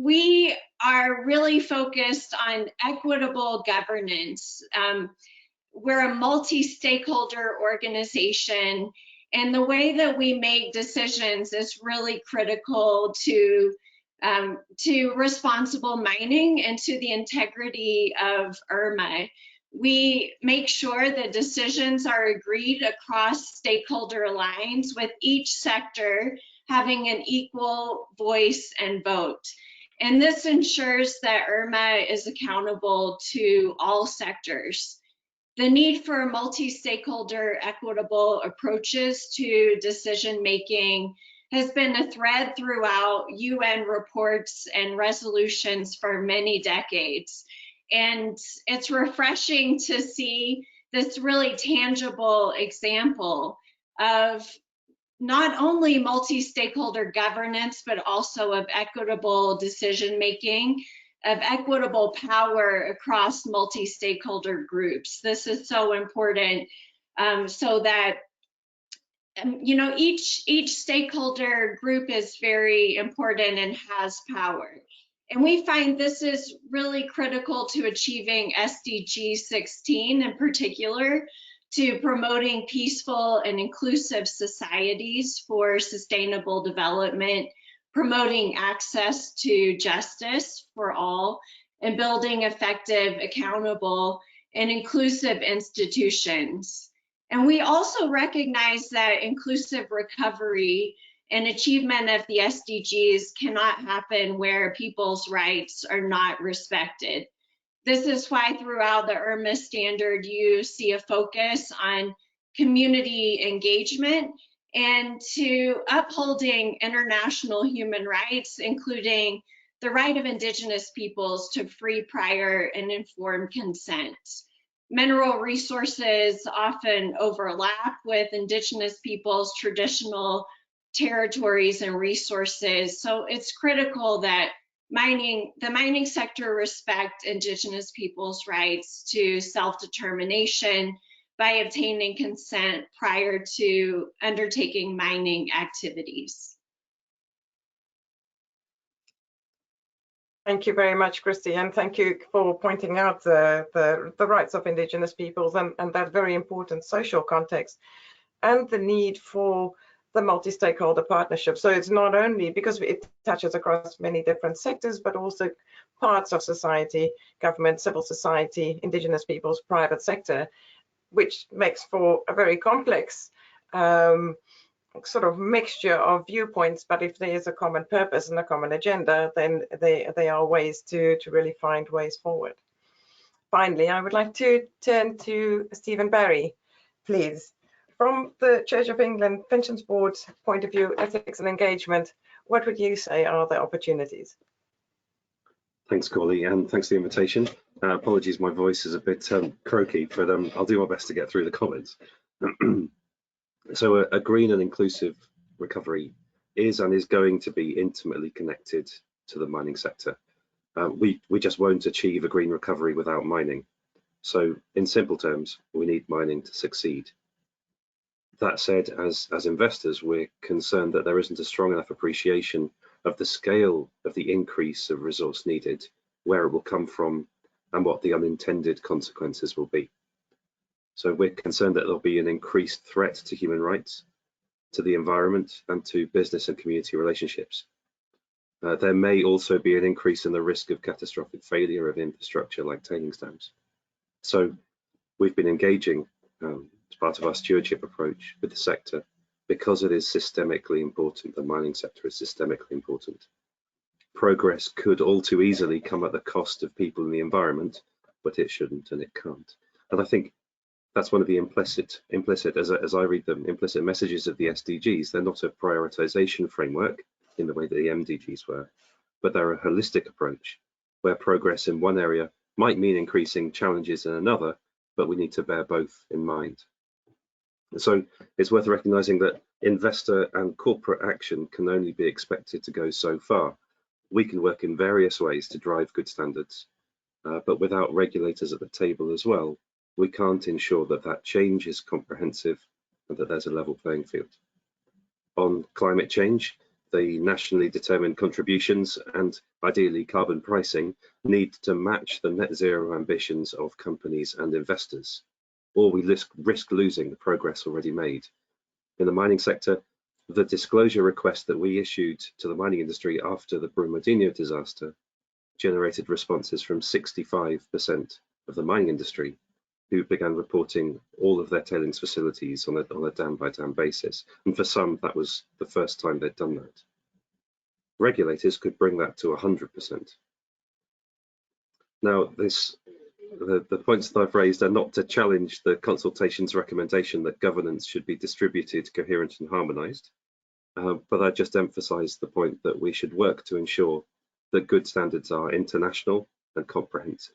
we are really focused on equitable governance. We're a multi-stakeholder organization, and the way that we make decisions is really critical to responsible mining and to the integrity of Irma. We make sure that decisions are agreed across stakeholder lines, with each sector having an equal voice and vote. And this ensures that Irma is accountable to all sectors. The need for multi-stakeholder equitable approaches to decision-making has been a thread throughout UN reports and resolutions for many decades. And it's refreshing to see this really tangible example of not only multi-stakeholder governance, but also of equitable decision-making, of equitable power across multi-stakeholder groups. This is so important, so that each stakeholder group is very important and has power. And we find this is really critical to achieving SDG 16 in particular, to promoting peaceful and inclusive societies for sustainable development, promoting access to justice for all, and building effective, accountable, and inclusive institutions. And we also recognize that inclusive recovery and achievement of the SDGs cannot happen where people's rights are not respected. This is why throughout the Irma standard, you see a focus on community engagement and to upholding international human rights, including the right of Indigenous peoples to free, prior, and informed consent. Mineral resources often overlap with Indigenous peoples' traditional territories and resources, so it's critical that the mining sector respect Indigenous peoples' rights to self-determination by obtaining consent prior to undertaking mining activities. Thank you very much, Kristi, and thank you for pointing out the rights of Indigenous peoples and that very important social context and the need for the multi-stakeholder partnership. So it's not only because it touches across many different sectors, but also parts of society, government, civil society, Indigenous peoples, private sector, which makes for a very complex sort of mixture of viewpoints. But if there is a common purpose and a common agenda, then they are ways to really find ways forward. Finally, I would like to turn to Stephen Barrie, please. From the Church of England Pensions Board's point of view, ethics and engagement, what would you say are the opportunities? Thanks, Corley, and thanks for the invitation. Apologies, my voice is a bit croaky, but I'll do my best to get through the comments. So a green and inclusive recovery is and is going to be intimately connected to the mining sector. We just won't achieve a green recovery without mining. So in simple terms, we need mining to succeed. That said, as investors, we're concerned that there isn't a strong enough appreciation of the scale of the increase of resource needed, where it will come from, and what the unintended consequences will be. So we're concerned that there'll be an increased threat to human rights, to the environment, and to business and community relationships. There may also be an increase in the risk of catastrophic failure of infrastructure like tailings dams. So we've been engaging as part of our stewardship approach with the sector because it is systemically important. The mining sector is systemically important. Progress could all too easily come at the cost of people and the environment, but it shouldn't and it can't. And I think that's one of the implicit, as I read them, implicit messages of the SDGs. They're not a prioritization framework in the way that the MDGs were, but they're a holistic approach where progress in one area might mean increasing challenges in another, but we need to bear both in mind. So it's worth recognizing that investor and corporate action can only be expected to go so far. We can work in various ways to drive good standards, but without regulators at the table as well, we can't ensure that that change is comprehensive and that there's a level playing field. On climate change, the nationally determined contributions and ideally carbon pricing need to match the net zero ambitions of companies and investors, or we risk losing the progress already made. In the mining sector, the disclosure request that we issued to the mining industry after the Brumadinho disaster generated responses from 65% of the mining industry, who began reporting all of their tailings facilities on a dam-by-dam basis. And for some, that was the first time they'd done that. Regulators could bring that to 100%. Now, the points that I've raised are not to challenge the consultation's recommendation that governance should be distributed, coherent and harmonized, but I just emphasize the point that we should work to ensure that good standards are international and comprehensive.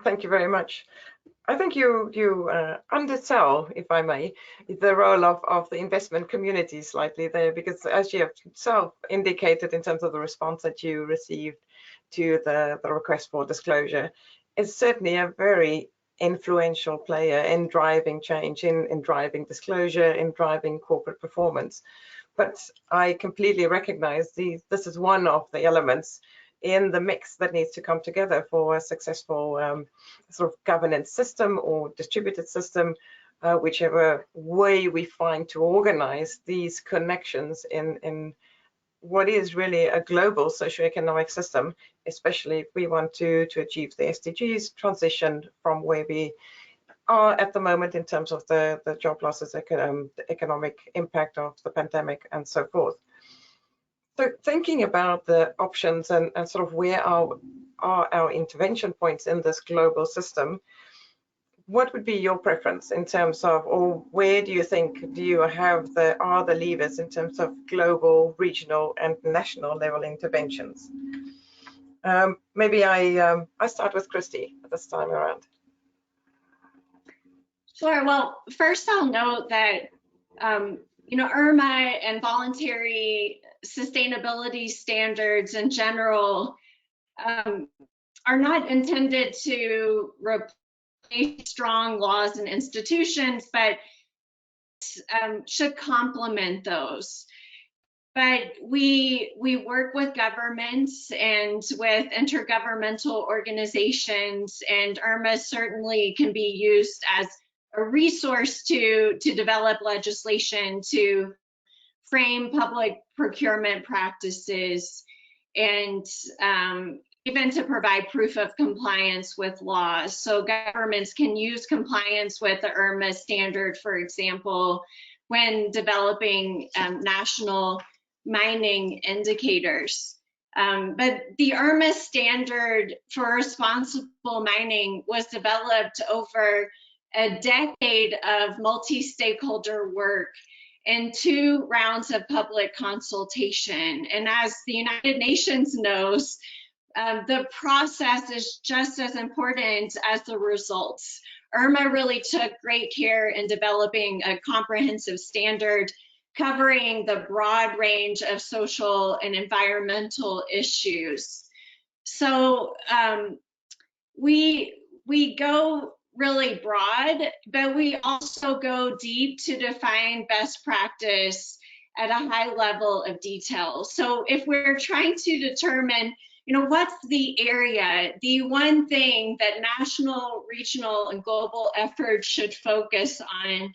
Thank you very much. I think you undersell, if I may, the role of the investment community slightly there, because as you have self indicated in terms of the response that you received to the request for disclosure, it's certainly a very influential player in driving change, in driving disclosure, in driving corporate performance. But I completely recognize this is one of the elements in the mix that needs to come together for a successful sort of governance system or distributed system, whichever way we find to organize these connections in what is really a global socioeconomic system, especially if we want to achieve the SDGs, transition from where we are at the moment in terms of the job losses, the economic impact of the pandemic, and so forth. So thinking about the options and sort of where are our intervention points in this global system, what would be your preference in terms of, or where do you think are the levers in terms of global, regional, and national level interventions? Maybe I start with Kristi this time around. Sure. Well, first I'll note that Irma and voluntary sustainability standards in general are not intended to replace strong laws and institutions, but should complement those. But we work with governments and with intergovernmental organizations, and Irma certainly can be used as a resource to develop legislation, to frame public procurement practices, and even to provide proof of compliance with laws. So governments can use compliance with the Irma standard, for example, when developing national mining indicators. But the Irma standard for responsible mining was developed over a decade of multi-stakeholder work and 2 rounds of public consultation. And as the United Nations knows, the process is just as important as the results. Irma really took great care in developing a comprehensive standard covering the broad range of social and environmental issues. So we go really broad, but we also go deep to define best practice at a high level of detail. So if we're trying to determine, what's the area, the one thing that national, regional, and global efforts should focus on,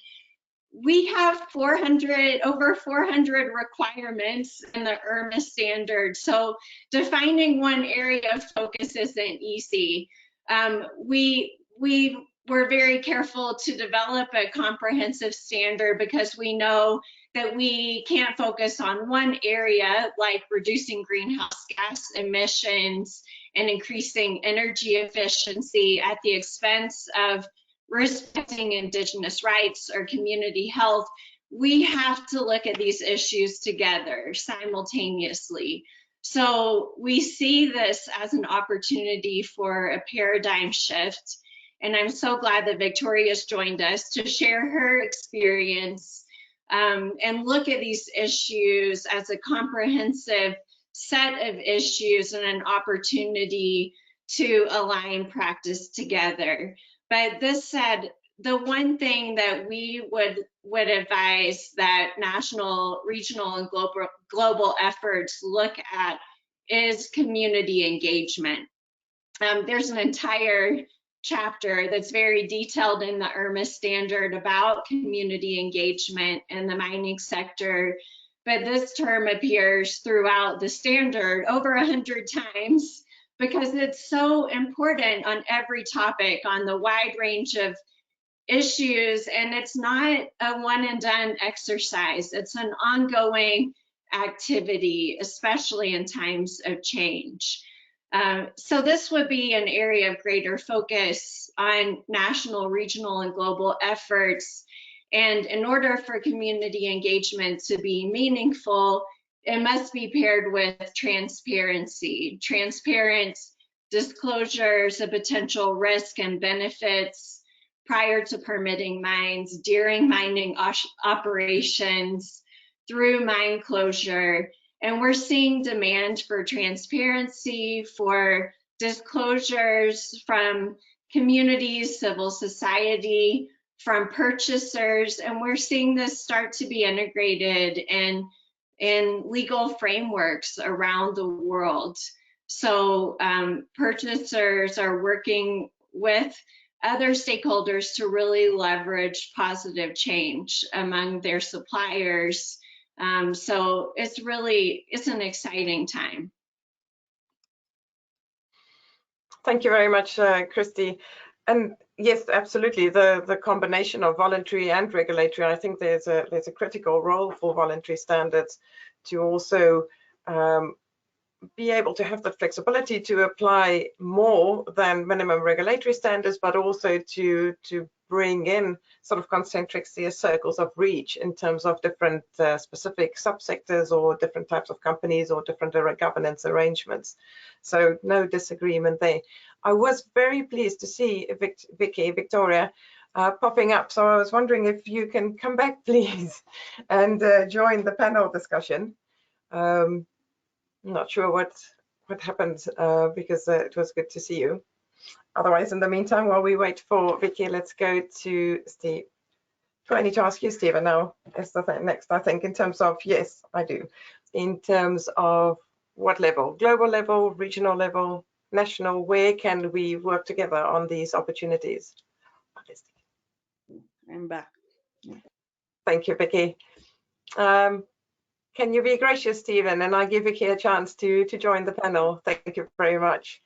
we have over 400 requirements in the Irma standard. So defining one area of focus isn't easy. We were very careful to develop a comprehensive standard because we know that we can't focus on one area like reducing greenhouse gas emissions and increasing energy efficiency at the expense of respecting Indigenous rights or community health. We have to look at these issues together simultaneously. So we see this as an opportunity for a paradigm shift. And I'm so glad that Victoria's joined us to share her experience and look at these issues as a comprehensive set of issues and an opportunity to align practice together. But this said, the one thing that we would advise that national, regional, and global efforts look at is community engagement. There's an entire chapter that's very detailed in the Irma standard about community engagement in the mining sector, but this term appears throughout the standard over 100 times because it's so important on every topic, on the wide range of issues, and it's not a one and done exercise. It's an ongoing activity, especially in times of change. So this would be an area of greater focus on national, regional, and global efforts. And in order for community engagement to be meaningful, it must be paired with transparency, transparent disclosures of potential risk and benefits prior to permitting mines, during mining operations, through mine closure. And we're seeing demand for transparency, for disclosures from communities, civil society, from purchasers, and we're seeing this start to be integrated in legal frameworks around the world. So purchasers are working with other stakeholders to really leverage positive change among their suppliers So it's an exciting time. Thank you very much, Kristi. And yes, absolutely, the combination of voluntary and regulatory, I think there's a critical role for voluntary standards to also be able to have the flexibility to apply more than minimum regulatory standards, but also to bring in sort of concentric circles of reach in terms of different specific subsectors or different types of companies or different governance arrangements. So no disagreement there. I was very pleased to see Victoria popping up. So I was wondering if you can come back, please, and join the panel discussion. I'm not sure what happened because it was good to see you. Otherwise, in the meantime, while we wait for Vicky, let's go to Steve. Do I need to ask you, Stephen, now? Is the next, I think, in terms of, yes, I do. In terms of what level? Global level, regional level, national, where can we work together on these opportunities? I'm back. Thank you, Vicky. Can you be gracious, Stephen, and I give Vicky a chance to join the panel? Thank you very much.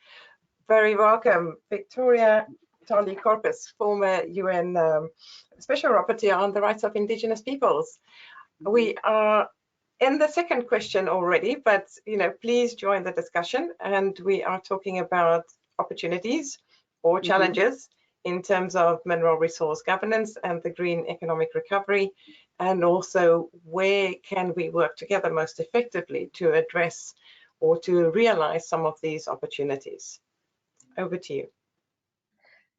Very welcome, Victoria Tali Corpus, former UN Special Rapporteur on the Rights of Indigenous Peoples. We are in the second question already, but please join the discussion. And we are talking about opportunities or challenges in terms of mineral resource governance and the green economic recovery, and also where can we work together most effectively to address or to realize some of these opportunities. Over to you.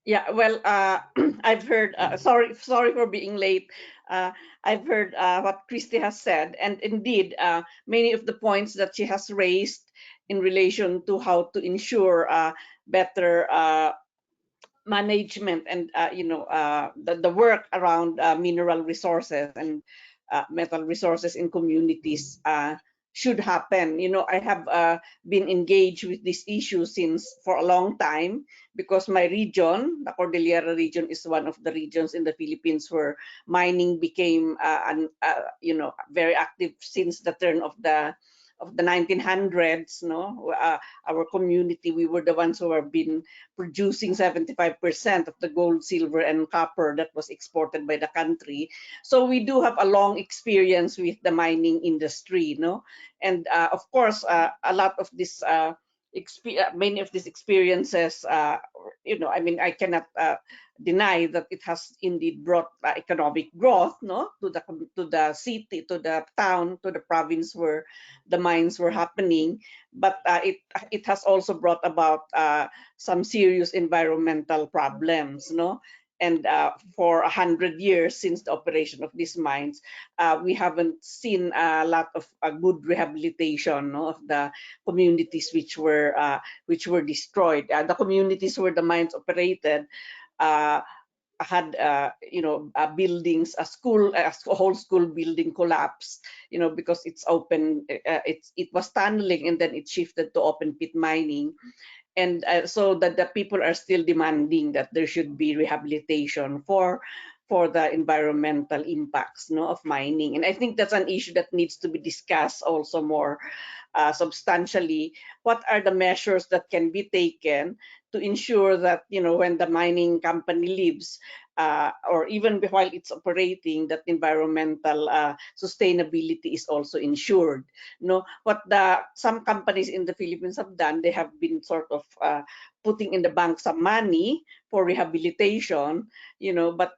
Yeah, well, I've heard, sorry for being late. I've heard what Kristi has said, and indeed, many of the points that she has raised in relation to how to ensure better management and the work around mineral resources and metal resources in communities should happen. I have been engaged with this issue for a long time, because my region, the Cordillera region, is one of the regions in the Philippines where mining became very active since the turn of the 1900s. Our community, we were the ones who have been producing 75% of the gold, silver, and copper that was exported by the country. So we do have a long experience with the mining industry, and of course, a lot of this, many of these experiences, I cannot deny that it has indeed brought economic growth, to the city, to the town, to the province where the mines were happening. But it has also brought about some serious environmental problems, And for 100 years since the operation of these mines, we haven't seen a lot of good rehabilitation of the communities which were destroyed. The communities where the mines operated had buildings, a whole school building collapsed, because it's open, it was tunneling, and then it shifted to open pit mining. And so that the people are still demanding that there should be rehabilitation for the environmental impacts of mining. And I think that's an issue that needs to be discussed also more substantially. What are the measures that can be taken to ensure that, when the mining company leaves, or even while it's operating, that environmental sustainability is also ensured. What some companies in the Philippines have done, they have been sort of putting in the bank some money for rehabilitation, but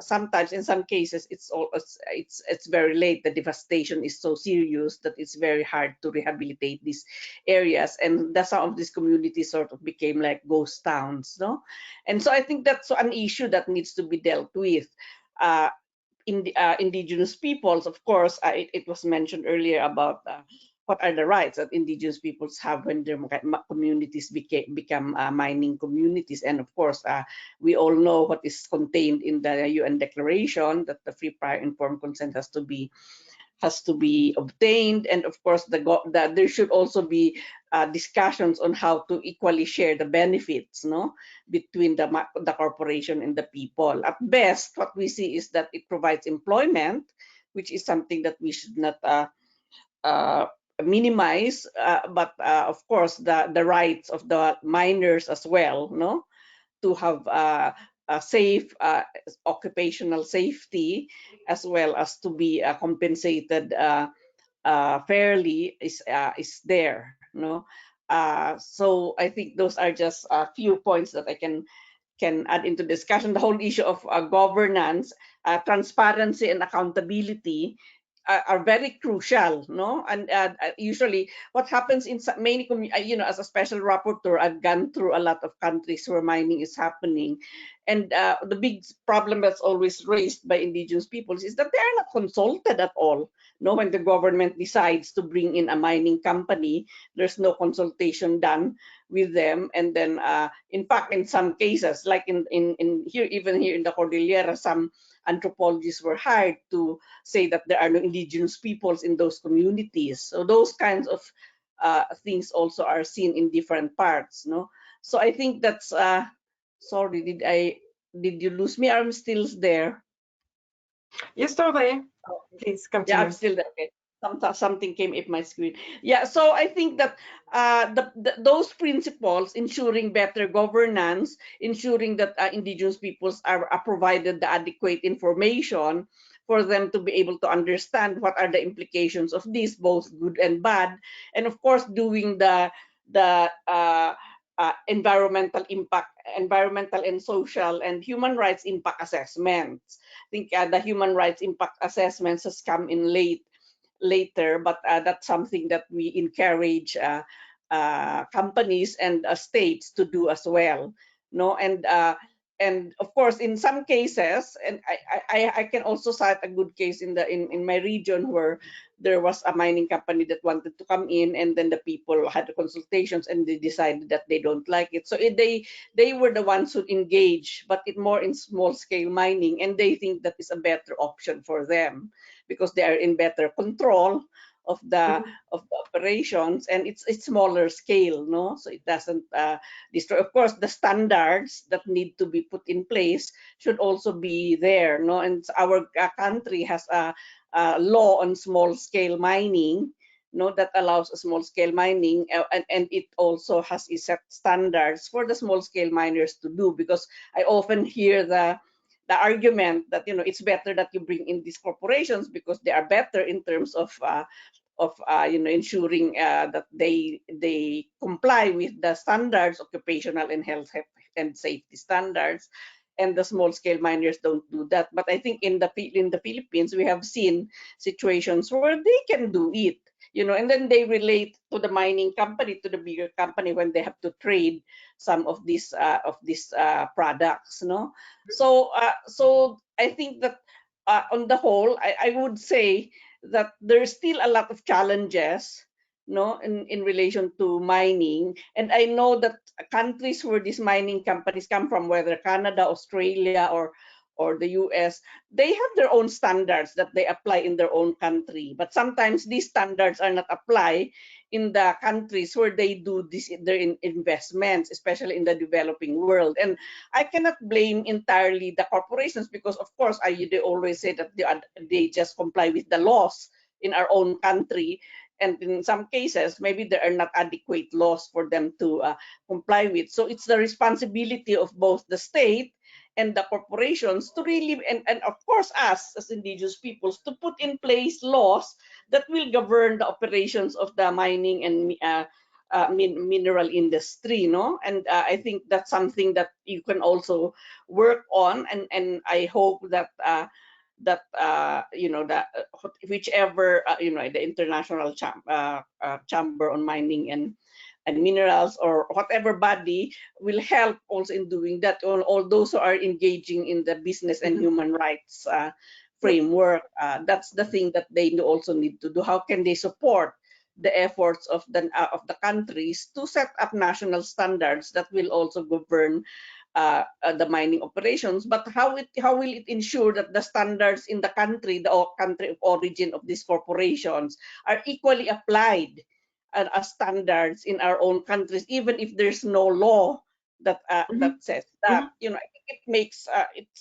sometimes, in some cases, it's very late. The devastation is so serious that it's very hard to rehabilitate these areas, and some of these communities sort of became like ghost towns, And so I think that's an issue that needs to be dealt with. In the indigenous peoples, of course, it was mentioned earlier about what are the rights that indigenous peoples have when their communities become mining communities. And of course, we all know what is contained in the UN Declaration, that the free, prior, informed consent has to be obtained. And of course, there should also be discussions on how to equally share the benefits, between the corporation and the people. At best, what we see is that it provides employment which is something that we should not minimize, but of course the rights of the miners as well, no, to have a safe occupational safety, as well as to be compensated fairly is there, no. So I think those are just a few points that I can add into discussion. The whole issue of governance, transparency, and accountability are very crucial, no? And usually, what happens in many you know, as a special rapporteur, I've gone through a lot of countries where mining is happening, and the big problem that's always raised by indigenous peoples is that they are not consulted at all. No, when the government decides to bring in a mining company, there's no consultation done with them, and then in fact, in some cases, like in here, even here in the Cordillera, some anthropologists were hired to say that there are no indigenous peoples in those communities. So those kinds of things also are seen in different parts, no. So I think that's sorry, did you lose me? I'm still there. You're still there. Please continue. Yeah, I'm still there. Okay. Something came up my screen. Yeah, so I think that those principles, ensuring better governance, ensuring that indigenous peoples are provided the adequate information for them to be able to understand what are the implications of this, both good and bad, and of course doing the environmental impact, environmental and social and human rights impact assessments. I think the human rights impact assessments has come in later, but that's something that we encourage companies and states to do as well, no. And of course, in some cases, and I can also cite a good case in my region where there was a mining company that wanted to come in, and then the people had the consultations and they decided that they don't like it. So they were the ones who engage, but more in small scale mining, and they think that is a better option for them because they are in better control of the operations, and it's smaller scale, no. So it doesn't destroy. Of course, the standards that need to be put in place should also be there, no. And our country has a law on small scale mining, no, that allows a small scale mining, and it also has a set standards for the small scale miners to do, because I often hear the argument that, you know, it's better that you bring in these corporations because they are better in terms of you know, ensuring that they comply with the standards, occupational and health and safety standards, and the small scale miners don't do that. But I think in the Philippines we have seen situations where they can do it, you know, and then they relate to the mining company, to the bigger company, when they have to trade some of these products, no. So so I think that on the whole, I would say that there's still a lot of challenges, no, in relation to mining. And I know that countries where these mining companies come from, whether Canada, Australia, or the US, they have their own standards that they apply in their own country. But sometimes these standards are not applied in the countries where they do their investments, especially in the developing world. And I cannot blame entirely the corporations, because of course they always say that they just comply with the laws in our own country. And in some cases, maybe there are not adequate laws for them to comply with. So it's the responsibility of both the state and the corporations to really, and of course us as indigenous peoples, to put in place laws that will govern the operations of the mining and mineral industry, no? And I think that's something that you can also work on, and I hope that you know, that whichever you know, the International Chamber on Mining and Minerals, or whatever body, will help also in doing that. All those who are engaging in the business and human rights framework, that's the thing that they also need to do. How can they support the efforts of the countries to set up national standards that will also govern the mining operations? But how will it ensure that the standards in the country, the country of origin of these corporations, are equally applied as standards in our own countries, even if there's no law that that says that? You know, I think it makes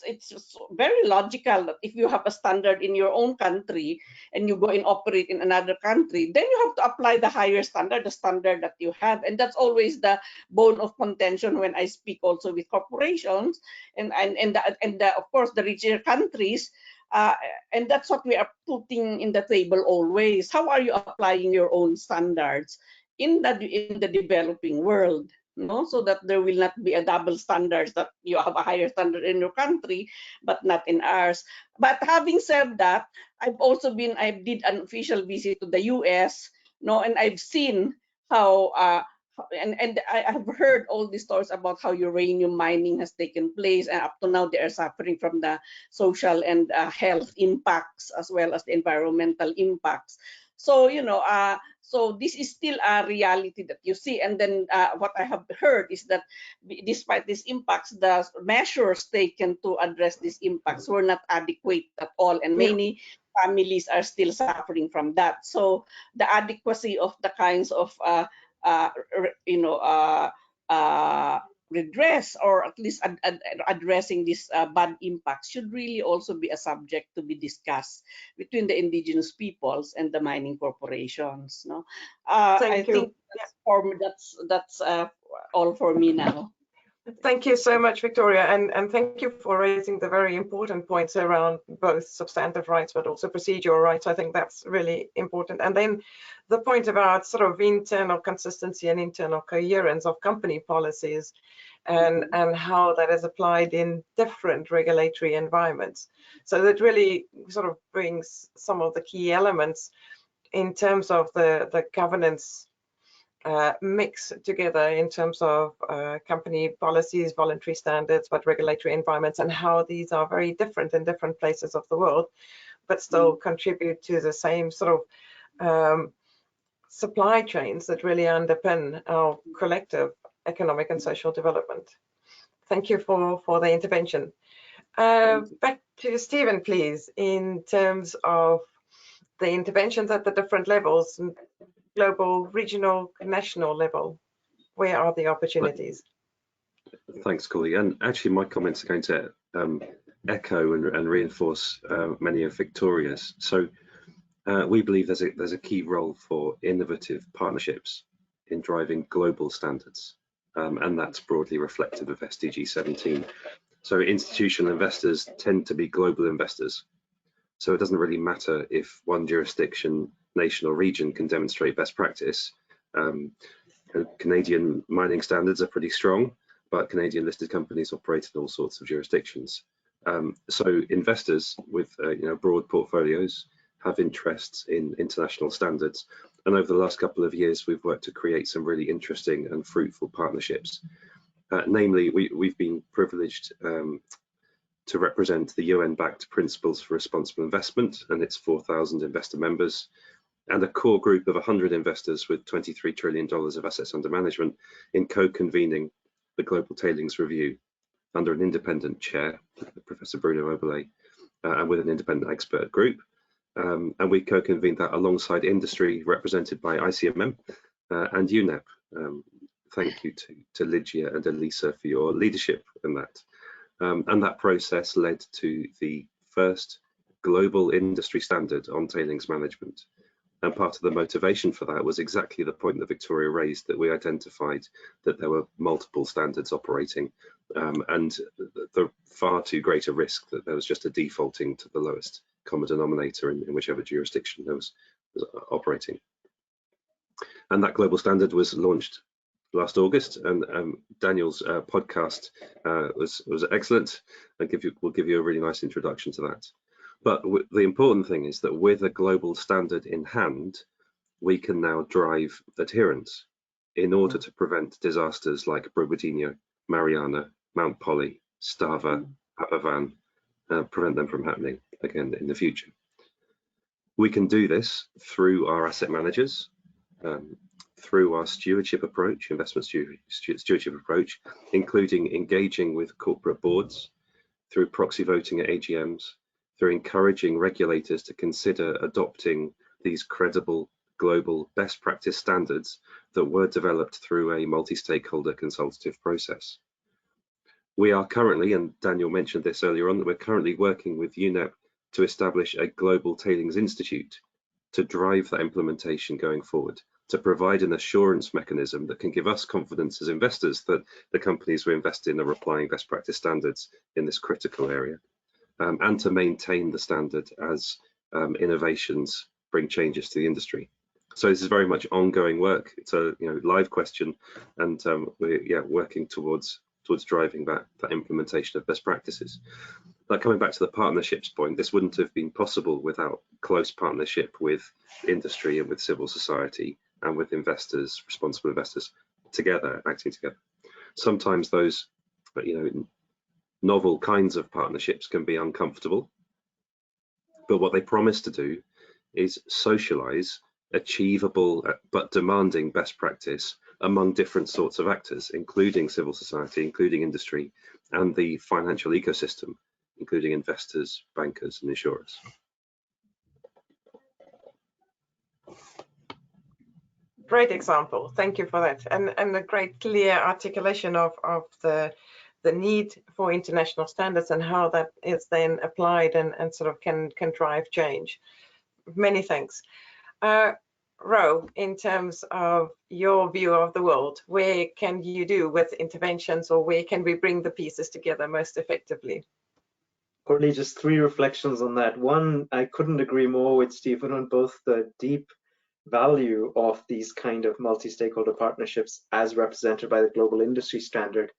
it's very logical that if you have a standard in your own country and you go and operate in another country, then you have to apply the higher standard, the standard that you have. And that's always the bone of contention when I speak also with corporations and of course the richer countries. And that's what we are putting in the table always. How are you applying your own standards in the developing world? No, so that there will not be a double standards, that you have a higher standard in your country but not in ours. But having said that, I did an official visit to the US, no, and I've seen how and I have heard all these stories about how uranium mining has taken place, and up to now they are suffering from the social and health impacts as well as the environmental impacts. So, you know, so this is still a reality that you see. And then what I have heard is that despite these impacts, the measures taken to address these impacts were not adequate at all. And many families are still suffering from that. So the adequacy of the kinds of, redress, or at least addressing these bad impacts, should really also be a subject to be discussed between the indigenous peoples and the mining corporations. No, I think that's all for me now. Thank you so much, Victoria, and thank you for raising the very important points around both substantive rights but also procedural rights. I think that's really important. And then the point about sort of internal consistency and internal coherence of company policies and how that is applied in different regulatory environments. So that really sort of brings some of the key elements in terms of the governance mix together in terms of company policies, voluntary standards, but regulatory environments, and how these are very different in different places of the world, but still contribute to the same sort of supply chains that really underpin our collective economic and social development. Thank you for the intervention. Back to Stephen, please, in terms of the interventions at the different levels, global, regional, national level. Where are the opportunities? Thanks, Corley. And actually, my comments are going to echo and reinforce many of Victoria's. So we believe there's a key role for innovative partnerships in driving global standards, and that's broadly reflective of SDG 17. So institutional investors tend to be global investors. So it doesn't really matter if one jurisdiction, nation or region can demonstrate best practice. Canadian mining standards are pretty strong, but Canadian listed companies operate in all sorts of jurisdictions. So investors with broad portfolios have interests in international standards. And over the last couple of years, we've worked to create some really interesting and fruitful partnerships. Namely, we've been privileged to represent the UN-backed Principles for Responsible Investment and its 4,000 investor members, and a core group of 100 investors with $23 trillion of assets under management in co-convening the Global Tailings Review under an independent chair, Professor Bruno Oberle, and with an independent expert group. And we co-convened that alongside industry represented by ICMM and UNEP. Thank you to Lygia and Elisa for your leadership in that. And that process led to the first global industry standard on tailings management. And part of the motivation for that was exactly the point that Victoria raised, that we identified that there were multiple standards operating and the far too great a risk that there was just a defaulting to the lowest common denominator in whichever jurisdiction that was operating. And that global standard was launched last August, and Daniel's podcast was excellent. We'll give you a really nice introduction to that. But the important thing is that with a global standard in hand, we can now drive adherence in order to prevent disasters like Brumadinho, Mariana, Mount Polly, Stava, Apavan, prevent them from happening again in the future. We can do this through our asset managers, through our stewardship approach, investment stewardship approach, including engaging with corporate boards, through proxy voting at AGMs, through encouraging regulators to consider adopting these credible global best practice standards that were developed through a multi-stakeholder consultative process. We are currently, and Daniel mentioned this earlier on, that we're currently working with UNEP to establish a global tailings institute to drive that implementation going forward, to provide an assurance mechanism that can give us confidence as investors that the companies we invest in are applying best practice standards in this critical area, and to maintain the standard as innovations bring changes to the industry. So this is very much ongoing work. It's a live question, and we're working towards driving that implementation of best practices. Like, coming back to the partnerships point, this wouldn't have been possible without close partnership with industry and with civil society and with investors, responsible investors, together, acting together. Sometimes those novel kinds of partnerships can be uncomfortable, but what they promise to do is socialize achievable but demanding best practice among different sorts of actors, including civil society, including industry, and the financial ecosystem, including investors, bankers, and insurers. Great example. Thank you for that, and a great clear articulation of the need for international standards and how that is then applied and sort of can drive change. Many thanks. Ro, in terms of your view of the world, where can you do with interventions, or where can we bring the pieces together most effectively? Courtney, just 3 reflections on that. One, I couldn't agree more with Stephen on both the deep value of these kind of multi-stakeholder partnerships as represented by the global industry standard,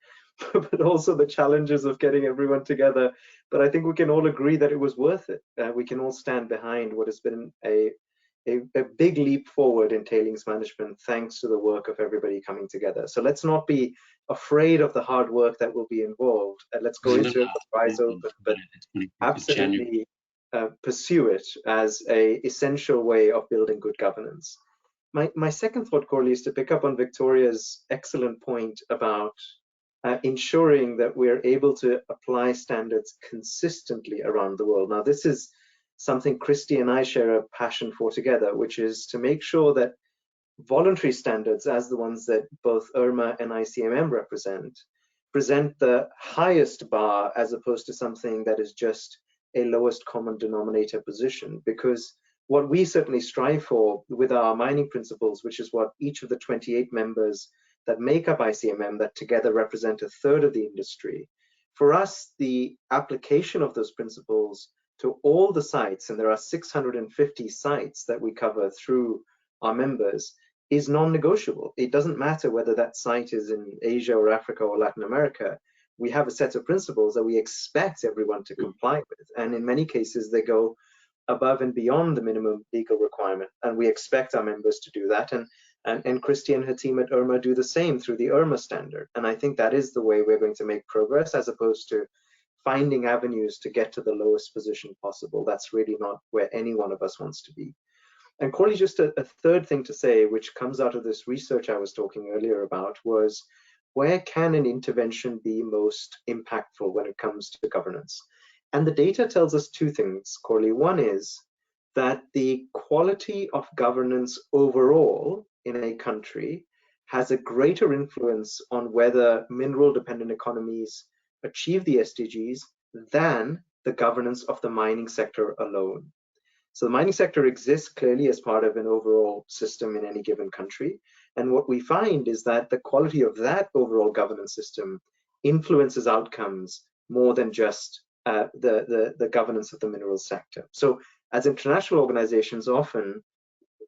but also the challenges of getting everyone together. But I think we can all agree that it was worth it. We can all stand behind what has been a big leap forward in tailings management, thanks to the work of everybody coming together. So let's not be afraid of the hard work that will be involved. Let's go into it with eyes open, but absolutely pursue it as an essential way of building good governance. My second thought, Corley, is to pick up on Victoria's excellent point about ensuring that we're able to apply standards consistently around the world. Now, this is something Kristi and I share a passion for together, which is to make sure that voluntary standards, as the ones that both Irma and ICMM present the highest bar, as opposed to something that is just a lowest common denominator position. Because what we certainly strive for with our mining principles, which is what each of the 28 members that make up ICMM, that together represent 1/3 of the industry, for us, the application of those principles to all the sites, and there are 650 sites that we cover through our members, is non-negotiable. It doesn't matter whether that site is in Asia or Africa or Latin America. We have a set of principles that we expect everyone to comply with, and in many cases they go above and beyond the minimum legal requirement, and we expect our members to do that, and Kristi and her team at Irma do the same through the Irma standard. And I think that is the way we're going to make progress, as opposed to finding avenues to get to the lowest position possible. That's really not where any one of us wants to be. And Corley, just a third thing to say, which comes out of this research I was talking earlier about, was where can an intervention be most impactful when it comes to governance? And the data tells us 2 things, Corley. One is that the quality of governance overall in a country has a greater influence on whether mineral-dependent economies achieve the SDGs than the governance of the mining sector alone. So the mining sector exists clearly as part of an overall system in any given country. And what we find is that the quality of that overall governance system influences outcomes more than just the governance of the minerals sector. So as international organizations, often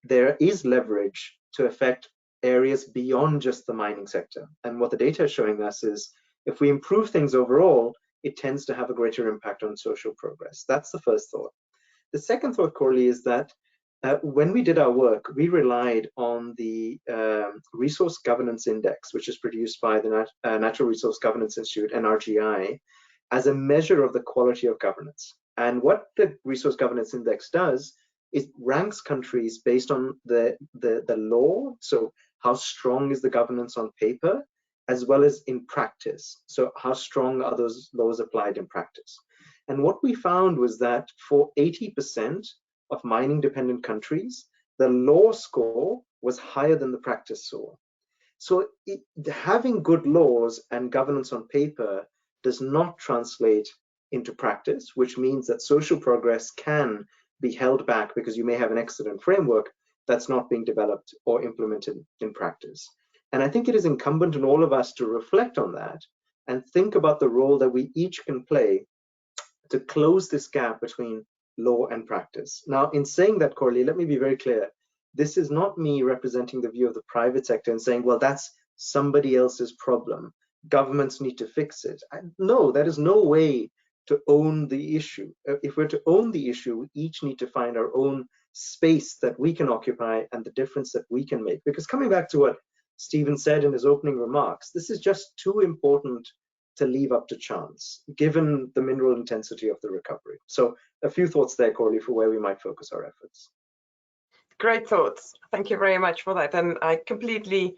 there is leverage to affect areas beyond just the mining sector. And what the data is showing us is if we improve things overall, it tends to have a greater impact on social progress. That's the first thought. The second thought, Corley, is that when we did our work, we relied on the Resource Governance Index, which is produced by the Natural Resource Governance Institute, NRGI, as a measure of the quality of governance. And what the Resource Governance Index does is ranks countries based on the law, so how strong is the governance on paper, as well as in practice. So how strong are those laws applied in practice? And what we found was that for 80% of mining dependent countries, the law score was higher than the practice score. So having good laws and governance on paper does not translate into practice, which means that social progress can be held back because you may have an excellent framework that's not being developed or implemented in practice. And I think it is incumbent on all of us to reflect on that and think about the role that we each can play to close this gap between law and practice. Now, in saying that, Corley, let me be very clear. This is not me representing the view of the private sector and saying, well, that's somebody else's problem. Governments need to fix it. No, that is no way to own the issue. If we're to own the issue, we each need to find our own space that we can occupy and the difference that we can make. Because coming back to what Stephen said in his opening remarks, this is just too important to leave up to chance, given the mineral intensity of the recovery. So a few thoughts there, Corley, for where we might focus our efforts. Great thoughts. Thank you very much for that. And I completely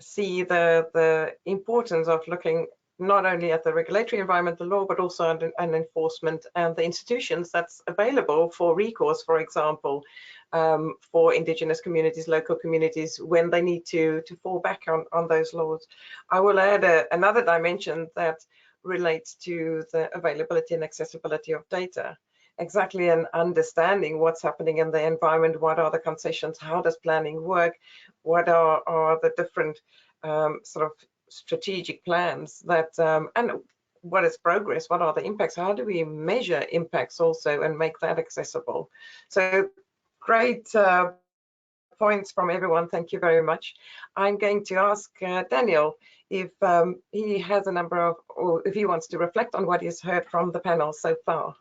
see the importance of looking not only at the regulatory environmental law, but also an enforcement and the institutions that's available for recourse, for example, for indigenous communities, local communities, when they need to fall back on those laws. I will add another dimension that relates to the availability and accessibility of data. Exactly, and understanding what's happening in the environment, what are the concessions, how does planning work, what are the different sort of strategic plans that, and what is progress, what are the impacts, how do we measure impacts also and make that accessible. So great points from everyone, thank you very much. I'm going to ask Daniel if he has a number of, or if he wants to reflect on what he's heard from the panel so far.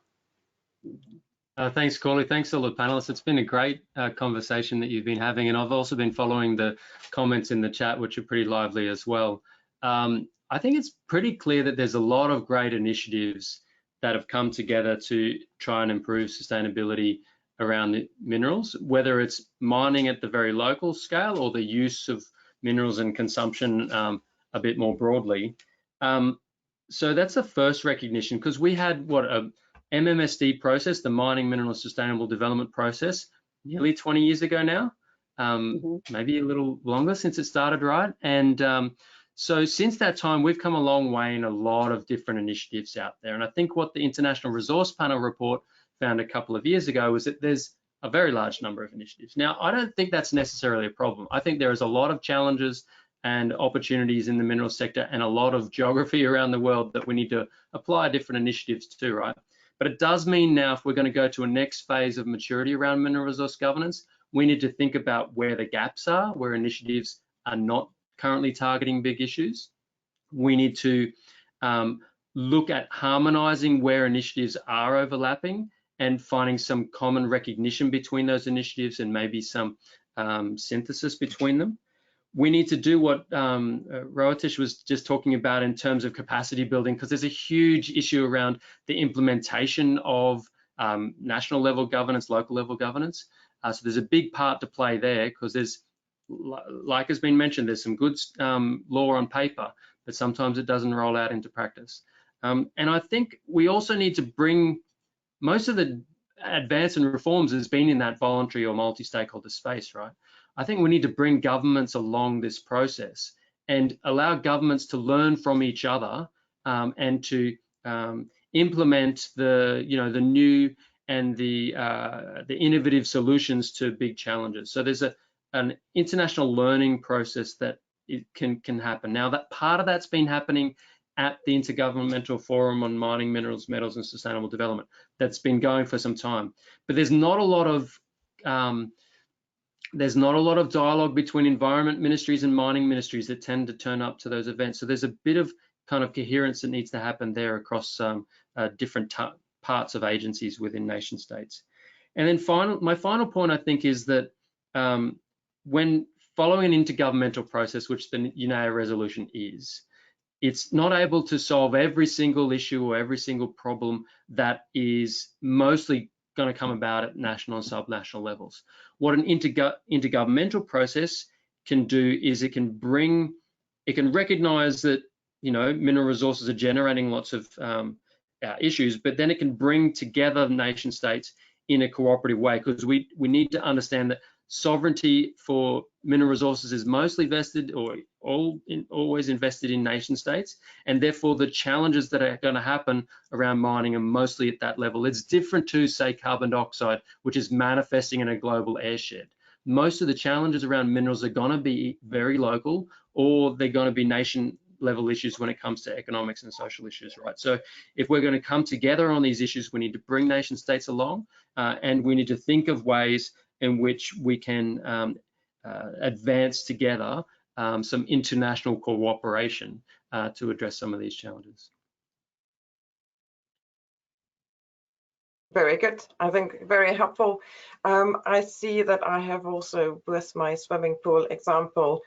Thanks, Corley. Thanks to all the panelists. It's been a great conversation that you've been having, and I've also been following the comments in the chat, which are pretty lively as well. I think it's pretty clear that there's a lot of great initiatives that have come together to try and improve sustainability around the minerals, whether it's mining at the very local scale or the use of minerals and consumption a bit more broadly. So that's the first recognition, because we had what a MMSD process, the Mining Mineral Sustainable Development Process, nearly 20 years ago now, maybe a little longer since it started, right? And so since that time, we've come a long way in a lot of different initiatives out there. And I think what the International Resource Panel report found a couple of years ago was that there's a very large number of initiatives. Now, I don't think that's necessarily a problem. I think there is a lot of challenges and opportunities in the mineral sector and a lot of geography around the world that we need to apply different initiatives to, right? But it does mean now, if we're going to go to a next phase of maturity around mineral resource governance, we need to think about where the gaps are, where initiatives are not currently targeting big issues. We need to look at harmonizing where initiatives are overlapping and finding some common recognition between those initiatives and maybe some synthesis between them. We need to do what Rohitesh was just talking about in terms of capacity building, because there's a huge issue around the implementation of national level governance, local level governance. So there's a big part to play there, because there's, like has been mentioned, there's some good law on paper, but sometimes it doesn't roll out into practice. And I think we also need to bring, most of the advance and reforms has been in that voluntary or multi-stakeholder space, right? I think we need to bring governments along this process and allow governments to learn from each other and to implement the, the new and the innovative solutions to big challenges. So there's an international learning process that it can happen. Now, that part of that's been happening at the Intergovernmental Forum on Mining, Minerals, Metals and Sustainable Development. That's been going for some time, but there's not a lot of dialogue between environment ministries and mining ministries that tend to turn up to those events. So there's a bit of kind of coherence that needs to happen there across different parts of agencies within nation states. And then my final point, I think, is that when following an intergovernmental process, which the UNEA resolution is, it's not able to solve every single issue or every single problem that is mostly going to come about at national and subnational levels. What an intergovernmental process can do is it can recognize that, mineral resources are generating lots of issues, but then it can bring together nation states in a cooperative way, because we need to understand that sovereignty for mineral resources is mostly vested or always invested in nation states, and therefore the challenges that are going to happen around mining are mostly at that level. It's different to, say, carbon dioxide, which is manifesting in a global airshed. Most of the challenges around minerals are going to be very local, or they're going to be nation level issues when it comes to economics and social issues, right? So if we're going to come together on these issues, we need to bring nation states along, and we need to think of ways in which we can advance together some international cooperation to address some of these challenges. Very good. I think very helpful. I see that I have also, with my swimming pool example,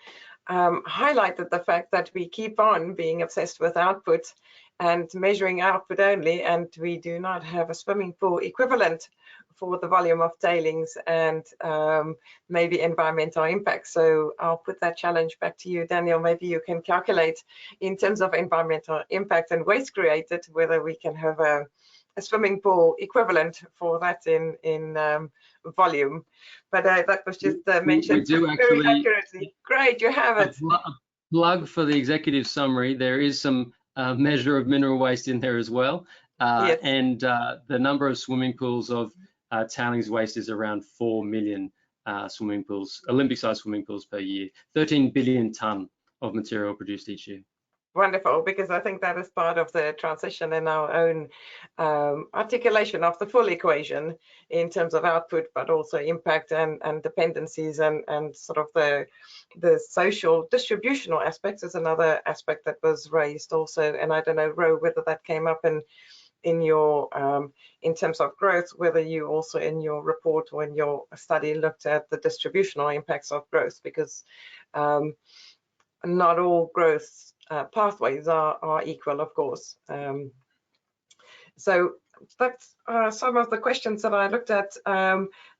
highlighted the fact that we keep on being obsessed with output and measuring output only, and we do not have a swimming pool equivalent for the volume of tailings and maybe environmental impact. So I'll put that challenge back to you, Daniel. Maybe you can calculate in terms of environmental impact and waste created, whether we can have a swimming pool equivalent for that in volume. But that was just mentioned we do very actually, accurately. Great, you have it. A plug for the executive summary. There is some measure of mineral waste in there as well. Yes. And the number of swimming pools of tailings waste is around 4 million swimming pools, Olympic-sized swimming pools per year, 13 billion tonne of material produced each year. Wonderful, because I think that is part of the transition in our own articulation of the full equation in terms of output, but also impact and dependencies and sort of the social distributional aspects is another aspect that was raised also. And I don't know, Ro, whether that came up in your in terms of growth, whether you also in your report or in your study looked at the distributional impacts of growth, because not all growth pathways are equal, of course. So that's some of the questions that I looked at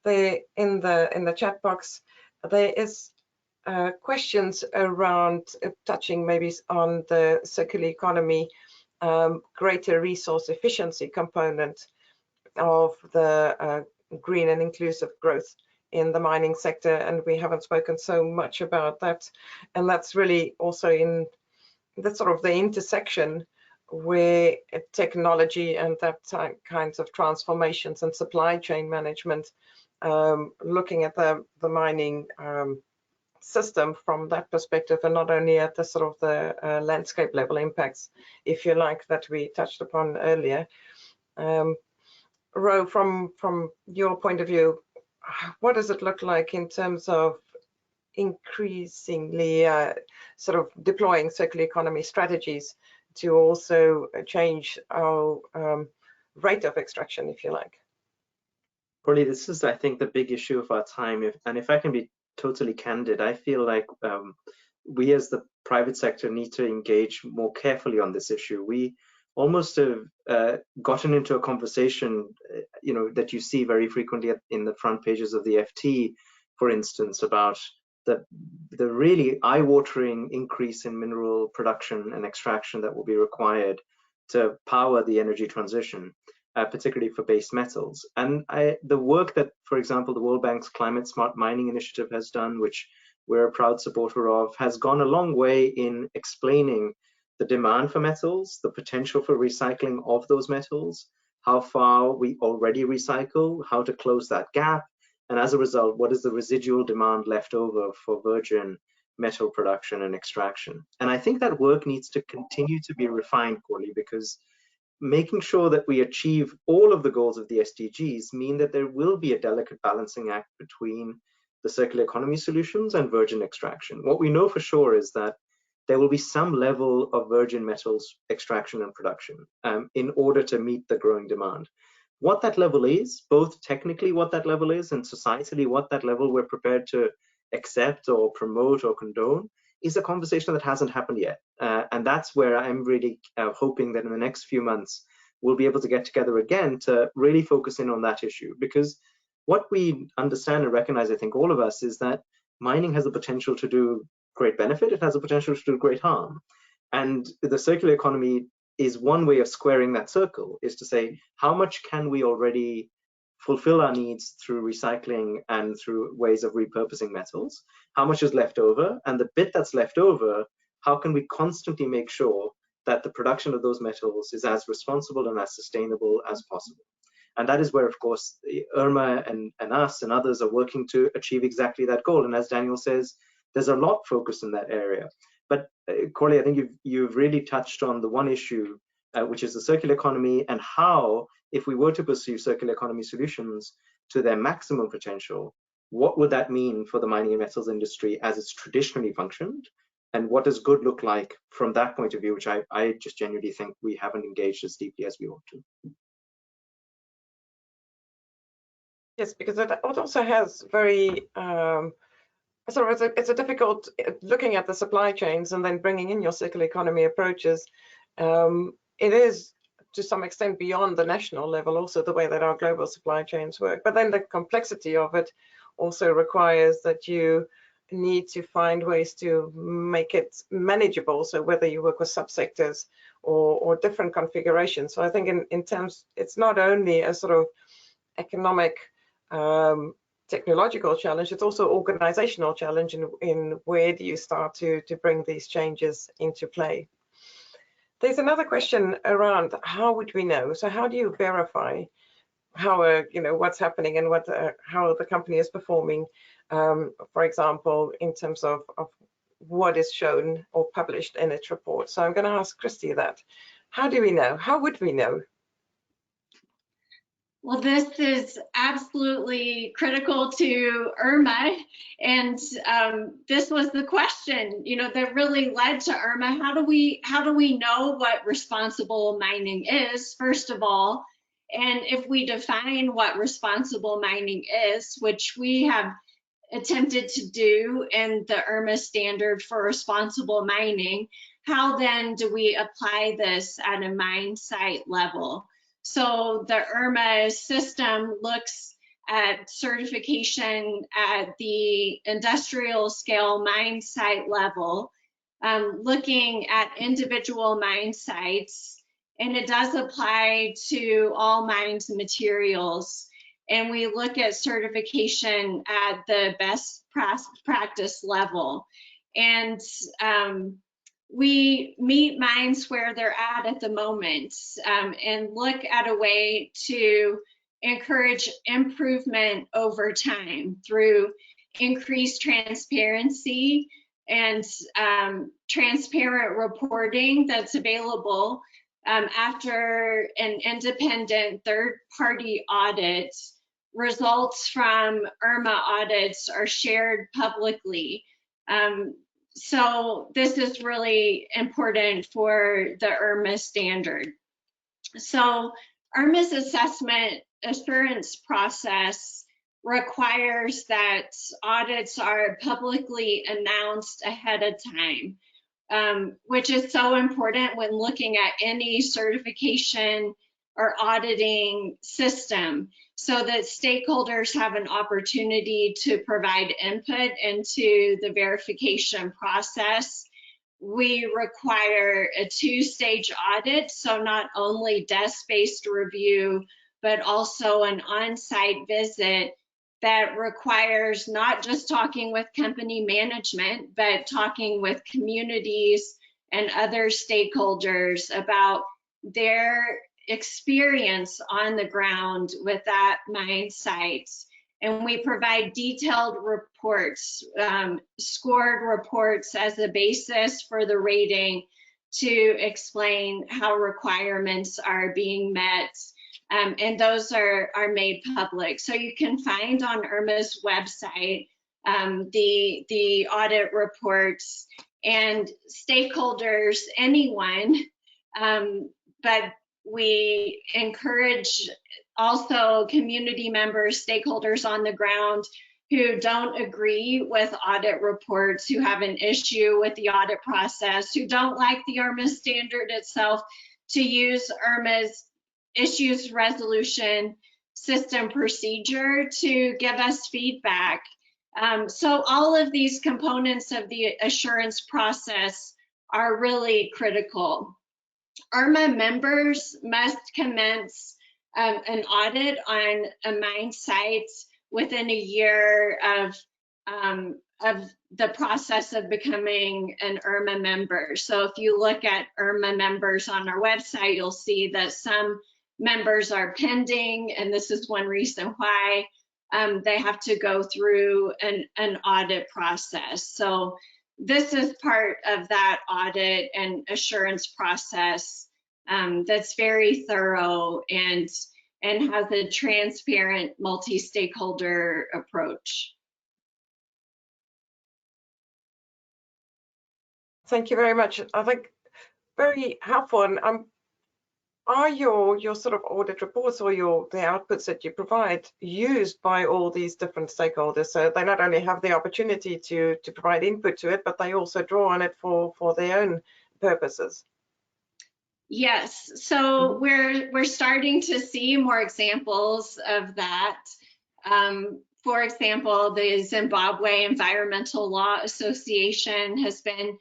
there in the chat box. There is questions around touching maybe on the circular economy, greater resource efficiency component of the green and inclusive growth in the mining sector, and we haven't spoken so much about that. And that's really also in the sort of the intersection where technology and that kinds of transformations and supply chain management, looking at the mining system from that perspective, and not only at the sort of the landscape level impacts, if you like, that we touched upon earlier. Ro, from your point of view, what does it look like in terms of increasingly sort of deploying circular economy strategies to also change our rate of extraction, if you like? Probably this is, I think, the big issue of our time. If I can be totally candid, I feel like we as the private sector need to engage more carefully on this issue. We almost have gotten into a conversation, that you see very frequently in the front pages of the FT, for instance, about the really eye-watering increase in mineral production and extraction that will be required to power the energy transition, particularly for base metals. And the work that, for example, the World Bank's Climate Smart Mining Initiative has done, which we're a proud supporter of, has gone a long way in explaining the demand for metals, the potential for recycling of those metals, how far we already recycle, how to close that gap, and as a result, what is the residual demand left over for virgin metal production and extraction. And I think that work needs to continue to be refined, Corley, because making sure that we achieve all of the goals of the SDGs mean that there will be a delicate balancing act between the circular economy solutions and virgin extraction. What we know for sure is that there will be some level of virgin metals extraction and production in order to meet the growing demand. What that level is, both technically what that level is and societally what that level we're prepared to accept or promote or condone, is a conversation that hasn't happened yet. And that's where I'm really hoping that in the next few months, we'll be able to get together again to really focus in on that issue. Because what we understand and recognize, I think all of us, is that mining has the potential to do great benefit. It has the potential to do great harm. And the circular economy is one way of squaring that circle, is to say, how much can we already fulfill our needs through recycling and through ways of repurposing metals? How much is left over? And the bit that's left over, how can we constantly make sure that the production of those metals is as responsible and as sustainable as possible? And that is where, of course, Irma and us and others are working to achieve exactly that goal. And as Daniel says, there's a lot focused in that area. But Corley, I think you've really touched on the one issue, which is the circular economy, and how, if we were to pursue circular economy solutions to their maximum potential, what would that mean for the mining and metals industry as it's traditionally functioned? And what does good look like from that point of view, which I just genuinely think we haven't engaged as deeply as we ought to. Yes, because it also has very it's a difficult looking at the supply chains and then bringing in your circular economy approaches. It is to some extent beyond the national level, also the way that our global supply chains work. But then the complexity of it also requires that you need to find ways to make it manageable. So whether you work with subsectors or different configurations. So I think in terms, it's not only a sort of economic technological challenge, it's also organizational challenge in where do you start to bring these changes into play. There's another question around how would we know? So how do you verify how what's happening and how the company is performing, for example, in terms of what is shown or published in its report? So I'm going to ask Kristi that. How do we know? How would we know? Well, this is absolutely critical to Irma, and this was the question, that really led to Irma. How do we know what responsible mining is, first of all? And if we define what responsible mining is, which we have attempted to do in the Irma standard for responsible mining, how then do we apply this at a mine site level? So the Irma system looks at certification at the industrial scale mine site level, looking at individual mine sites, and it does apply to all mines and materials. And we look at certification at the best practice level. And we meet mines where they're at the moment, and look at a way to encourage improvement over time through increased transparency and transparent reporting that's available after an independent third-party audit. Results from Irma audits are shared publicly. So this is really important for the Irma standard. So Irma's assessment assurance process requires that audits are publicly announced ahead of time, which is so important when looking at any certification or auditing system, so that stakeholders have an opportunity to provide input into the verification process. We require a two-stage audit, so not only desk-based review, but also an on-site visit that requires not just talking with company management, but talking with communities and other stakeholders about their experience on the ground with that mine site. And we provide detailed reports, scored reports as a basis for the rating to explain how requirements are being met. And those are made public. So you can find on Irma's website the audit reports, and stakeholders, anyone, but we encourage also community members, stakeholders on the ground who don't agree with audit reports, who have an issue with the audit process, who don't like the Irma standard itself, to use Irma's issues resolution system procedure to give us feedback. So all of these components of the assurance process are really critical. Irma members must commence an audit on a mine site within a year of the process of becoming an Irma member. So if you look at Irma members on our website, you'll see that some members are pending, and this is one reason why they have to go through an audit process. So this is part of that audit and assurance process that's very thorough and has a transparent multi-stakeholder approach. Thank you very much. I think very helpful. And are your sort of audit reports or the outputs that you provide used by all these different stakeholders? So they not only have the opportunity to provide input to it, but they also draw on it for their own purposes. Yes, so we're starting to see more examples of that. For example, the Zimbabwe Environmental Law Association has been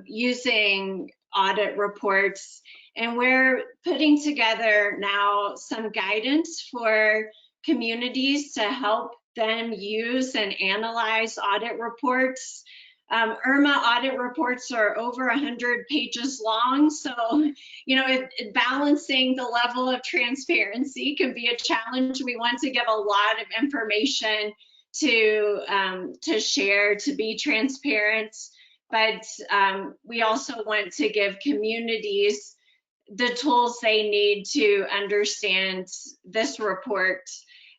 using audit reports, and we're putting together now some guidance for communities to help them use and analyze audit reports. Irma audit reports are over 100 pages long, so balancing the level of transparency can be a challenge. We want to give a lot of information to share, to be transparent, but we also want to give communities the tools they need to understand this report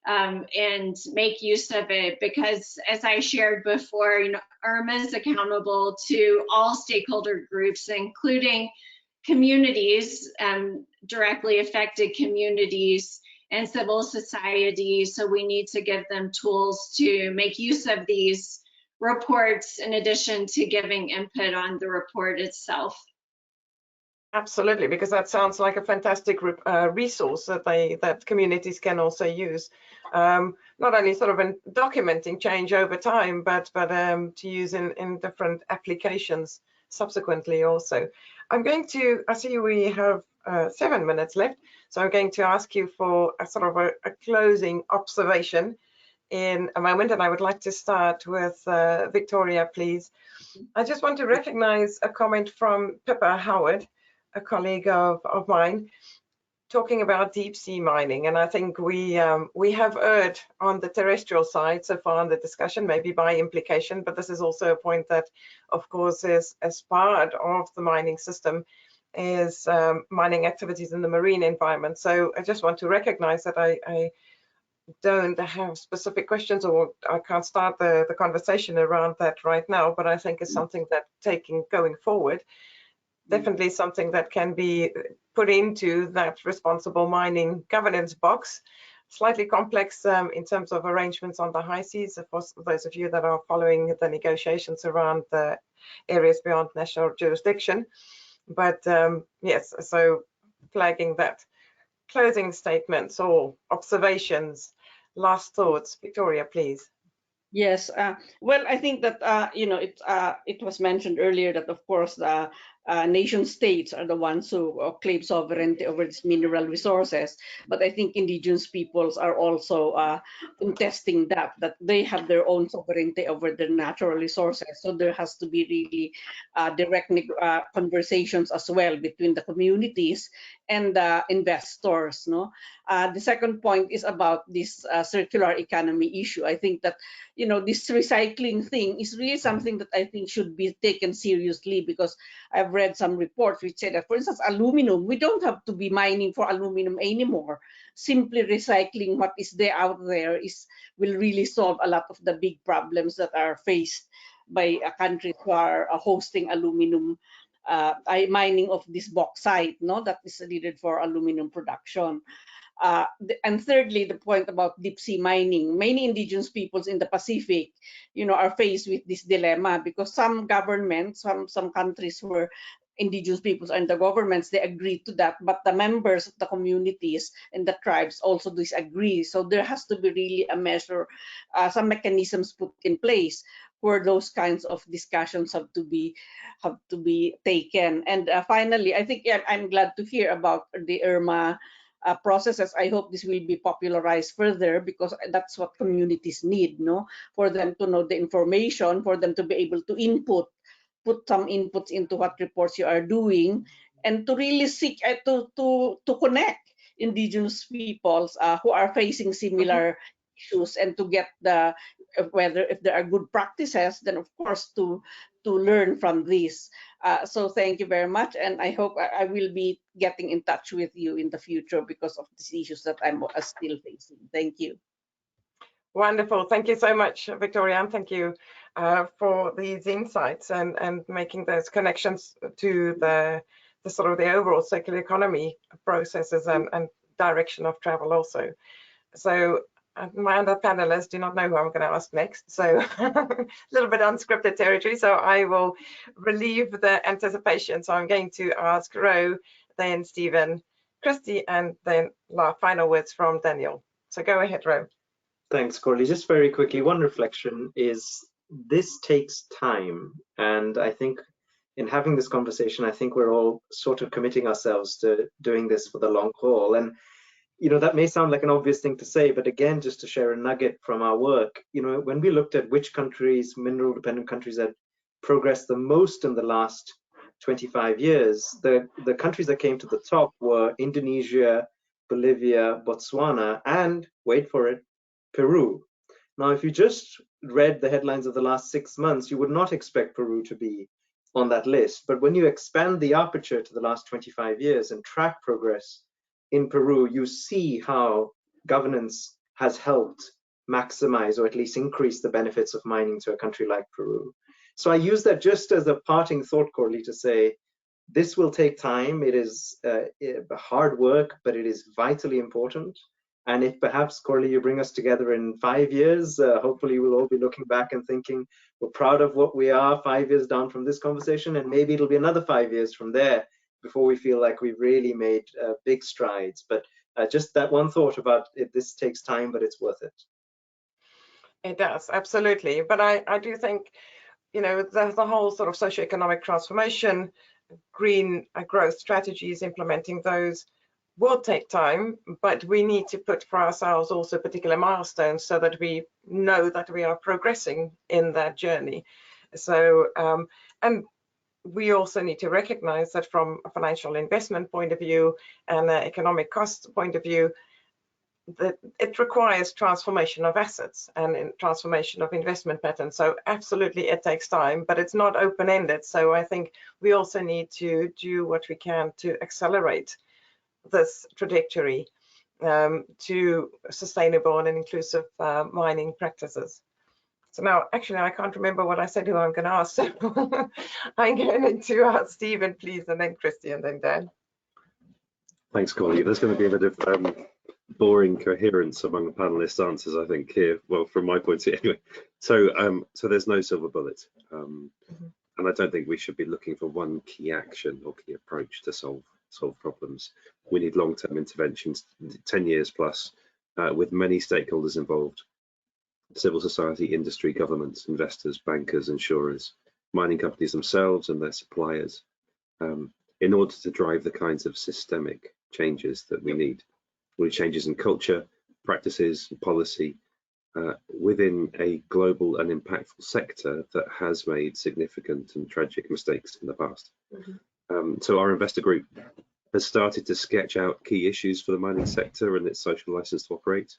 and make use of it, because as I shared before, Irma is accountable to all stakeholder groups, including communities, directly affected communities and civil society. So we need to give them tools to make use of these reports in addition to giving input on the report itself. Absolutely, because that sounds like a fantastic resource that communities can also use, not only sort of in documenting change over time, but to use in different applications subsequently also. I see we have 7 minutes left, so I'm going to ask you for a sort of a closing observation in a moment, and I would like to start with Victoria, please. I just want to recognize a comment from Pippa Howard, a colleague of mine, talking about deep sea mining. And I think we have erred on the terrestrial side so far in the discussion, maybe by implication, but this is also a point that, of course, is as part of the mining system is mining activities in the marine environment. So I just want to recognize that I don't have specific questions, or I can't start the conversation around that right now, but I think it's something that going forward, definitely something that can be put into that responsible mining governance box. Slightly complex in terms of arrangements on the high seas, of course, those of you that are following the negotiations around the areas beyond national jurisdiction. But yes, so flagging that. Closing statements or observations, last thoughts. Victoria, please. Yes, well, I think that it was mentioned earlier that, of course, the nation states are the ones who claim sovereignty over these mineral resources, but I think indigenous peoples are also contesting that they have their own sovereignty over their natural resources. So there has to be really direct conversations as well between the communities and the investors. No, the second point is about this circular economy issue. I think that this recycling thing is really something that I think should be taken seriously, because I've read some reports which say that, for instance, aluminum, we don't have to be mining for aluminum anymore. Simply recycling what is there out there will really solve a lot of the big problems that are faced by countries who are hosting aluminum mining of this bauxite, that is needed for aluminum production. And thirdly, the point about deep sea mining. Many indigenous peoples in the Pacific, are faced with this dilemma, because some governments, some countries where indigenous peoples are in the governments, they agree to that, but the members of the communities and the tribes also disagree. So there has to be really a measure, some mechanisms put in place where those kinds of discussions have to be taken. And finally, I think I'm glad to hear about the Irma processes. I hope this will be popularized further, because that's what communities need, no? For them to know the information, for them to be able to put some inputs into what reports you are doing, and to really seek to connect indigenous peoples who are facing similar issues, and to get the whether if there are good practices, then of course to learn from this. So thank you very much, and I hope I will be getting in touch with you in the future because of these issues that I'm still facing. Thank you. Wonderful. Thank you so much, Victoria, and thank you for these insights and making those connections to the sort of the overall circular economy processes and direction of travel also. So my other panelists do not know who I'm going to ask next, so a little bit unscripted territory. So I will relieve the anticipation. So I'm going to ask Ro, then Stephen, Kristi, and then final words from Daniel. So go ahead, Ro. Thanks, Corley. Just very quickly, one reflection is this takes time. And I think in having this conversation, I think we're all sort of committing ourselves to doing this for the long haul. And, you know, that may sound like an obvious thing to say, but again, just to share a nugget from our work, you know, when we looked at which countries, mineral dependent countries, had progressed the most in the last 25 years, the countries that came to the top were Indonesia, Bolivia, Botswana, and wait for it, Peru. Now, if you just read the headlines of the last 6 months, you would not expect Peru to be on that list. But when you expand the aperture to the last 25 years and track progress in Peru, you see how governance has helped maximize or at least increase the benefits of mining to a country like Peru. So I use that just as a parting thought, Corley, to say this will take time. It is hard work, but it is vitally important. And if perhaps, Corley, you bring us together in 5 years, hopefully we'll all be looking back and thinking we're proud of what we are 5 years down from this conversation, and maybe it'll be another 5 years from there before we feel like we've really made big strides. But just that one thought about it, this takes time, but it's worth it. It does, absolutely. But I do think, you know, the whole sort of socioeconomic transformation, green growth strategies, implementing those will take time, but we need to put for ourselves also particular milestones so that we know that we are progressing in that journey. So, and we also need to recognize that from a financial investment point of view and an economic cost point of view, that it requires transformation of assets and transformation of investment patterns. So absolutely it takes time, but it's not open-ended. So I think we also need to do what we can to accelerate this trajectory to sustainable and inclusive mining practices. So now, actually, I can't remember what I said who I'm going to ask. So I'm going to ask Stephen, please, and then Kristi, and then Dan. Thanks, Corley. There's going to be a bit of boring coherence among the panelists' answers, I think, here. Well, from my point of view, anyway. So there's no silver bullet. And I don't think we should be looking for one key action or key approach to solve problems. We need long-term interventions, 10 years plus, with many stakeholders involved: civil society, industry, governments, investors, bankers, insurers, mining companies themselves and their suppliers, in order to drive the kinds of systemic changes that we need. We need changes in culture, practices, policy, within a global and impactful sector that has made significant and tragic mistakes in the past. So our investor group has started to sketch out key issues for the mining sector and its social license to operate.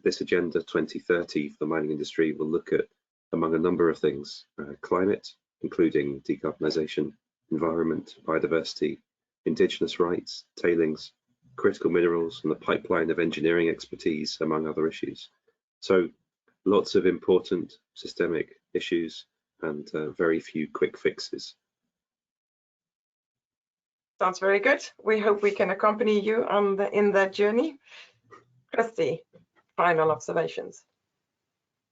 This Agenda 2030 for the mining industry will look at, among a number of things, climate, including decarbonisation, environment, biodiversity, indigenous rights, tailings, critical minerals, and the pipeline of engineering expertise, among other issues. So lots of important systemic issues and very few quick fixes. Sounds very good. We hope we can accompany you on in that journey. Kristi, final observations.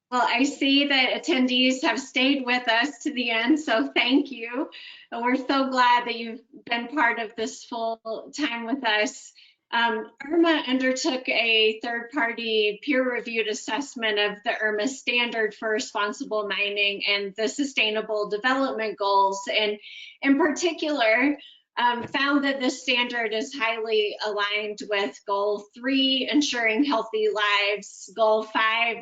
Well, I see that attendees have stayed with us to the end, so thank you. And we're so glad that you've been part of this full time with us. Irma undertook a third-party peer-reviewed assessment of the Irma standard for responsible mining and the sustainable development goals. And in particular, found that this standard is highly aligned with Goal 3, ensuring healthy lives, Goal 5,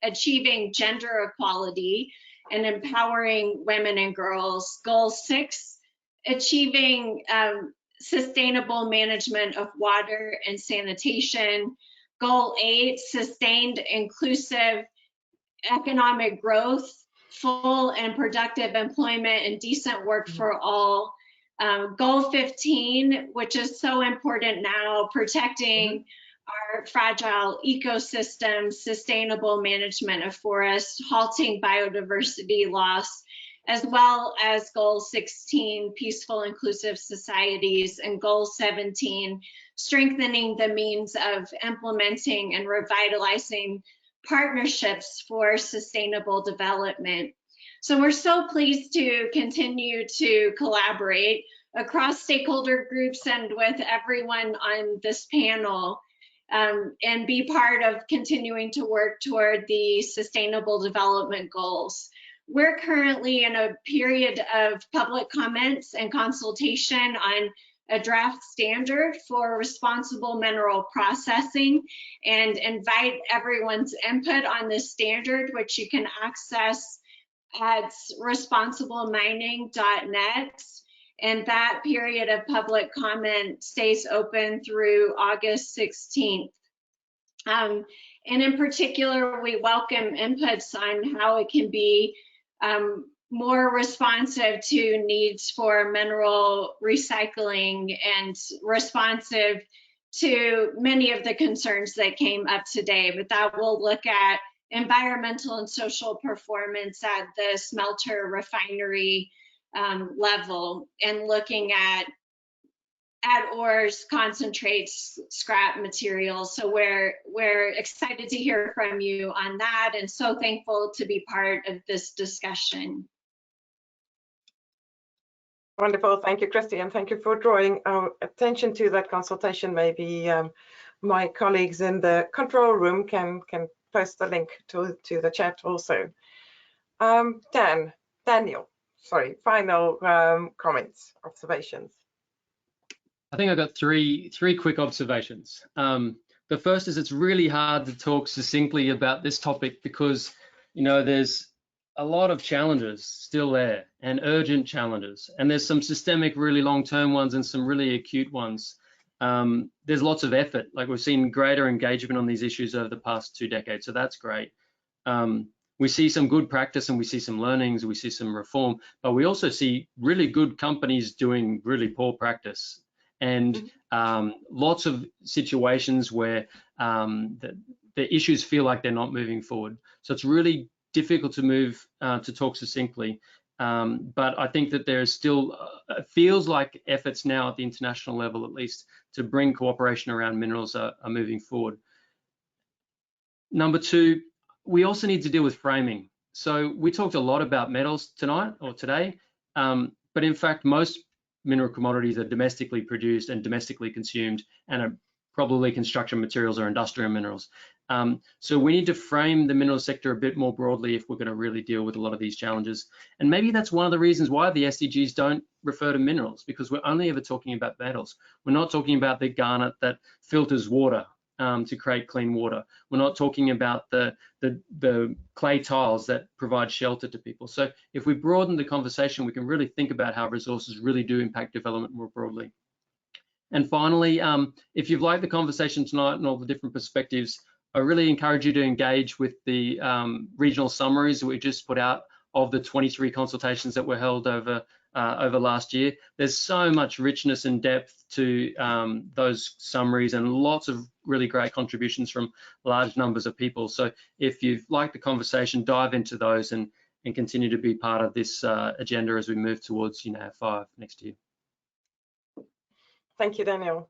achieving gender equality and empowering women and girls, Goal 6, achieving sustainable management of water and sanitation, Goal 8, sustained inclusive economic growth, full and productive employment and decent work for all. Goal 15, which is so important now, protecting our fragile ecosystems, sustainable management of forests, halting biodiversity loss, as well as Goal 16, peaceful inclusive societies, and Goal 17, strengthening the means of implementing and revitalizing partnerships for sustainable development. So we're so pleased to continue to collaborate across stakeholder groups and with everyone on this panel, and be part of continuing to work toward the Sustainable Development Goals. We're currently in a period of public comments and consultation on a draft standard for responsible mineral processing, and invite everyone's input on this standard, which you can access at responsiblemIning.net. And that period of public comment stays open through August 16th. And in particular, we welcome inputs on how it can be more responsive to needs for mineral recycling and responsive to many of the concerns that came up today. But that will look at environmental and social performance at the smelter refinery level, and looking at ores, concentrates, scrap materials. So we're excited to hear from you on that, and so thankful to be part of this discussion. Wonderful, thank you, Kristi, and thank you for drawing our attention to that consultation. Maybe my colleagues in the control room can post the link to the chat also. Daniel, sorry, final comments, observations. I think I've got three quick observations. The first is it's really hard to talk succinctly about this topic because, you know, there's a lot of challenges still there, and urgent challenges, and there's some systemic, really long-term ones and some really acute ones. There's lots of effort, like we've seen greater engagement on these issues over the past 2 decades, so that's great. We see some good practice and we see some learnings, we see some reform, but we also see really good companies doing really poor practice, and lots of situations where the issues feel like they're not moving forward. So it's really difficult to move to talk succinctly, but I think that there's still feels like efforts now at the international level, at least, to bring cooperation around minerals are moving forward. Number 2, we also need to deal with framing. So we talked a lot about metals tonight or today, but in fact most mineral commodities are domestically produced and domestically consumed, and are probably construction materials or industrial minerals. So we need to frame the mineral sector a bit more broadly if we're going to really deal with a lot of these challenges. And maybe that's one of the reasons why the SDGs don't refer to minerals, because we're only ever talking about metals. We're not talking about the garnet that filters water to create clean water. We're not talking about the clay tiles that provide shelter to people. So if we broaden the conversation, we can really think about how resources really do impact development more broadly. And finally, if you've liked the conversation tonight and all the different perspectives, I really encourage you to engage with the regional summaries that we just put out of the 23 consultations that were held over last year. There's so much richness and depth to those summaries, and lots of really great contributions from large numbers of people. So if you've liked the conversation, dive into those and continue to be part of this agenda as we move towards UNEA-4 next year. Thank you, Daniel.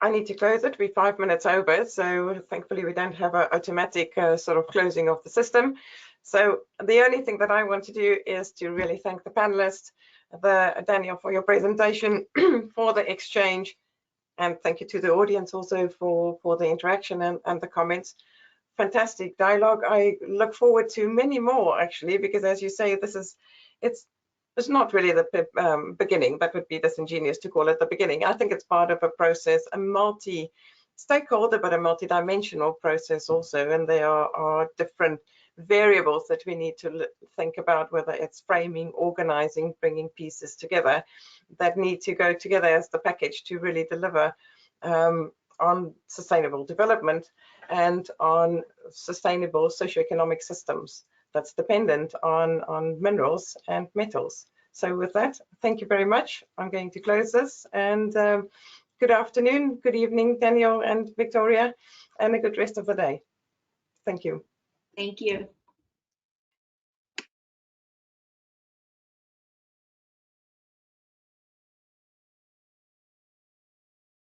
I need to close it. We're 5 minutes over, so thankfully we don't have an automatic sort of closing of the system. So the only thing that I want to do is to really thank the panelists, Daniel, for your presentation, for the exchange, and thank you to the audience also for the interaction and the comments. Fantastic dialogue. I look forward to many more, actually, because as you say, it's it's not really the beginning. That would be disingenuous to call it the beginning. I think it's part of a process, a multi-stakeholder, but a multi-dimensional process also. And there are different variables that we need to think about, whether it's framing, organizing, bringing pieces together, that need to go together as the package to really deliver on sustainable development and on sustainable socioeconomic systems that's dependent on minerals and metals. So with that, thank you very much. I'm going to close this, and good afternoon, good evening, Daniel and Victoria, and a good rest of the day. Thank you. Thank you.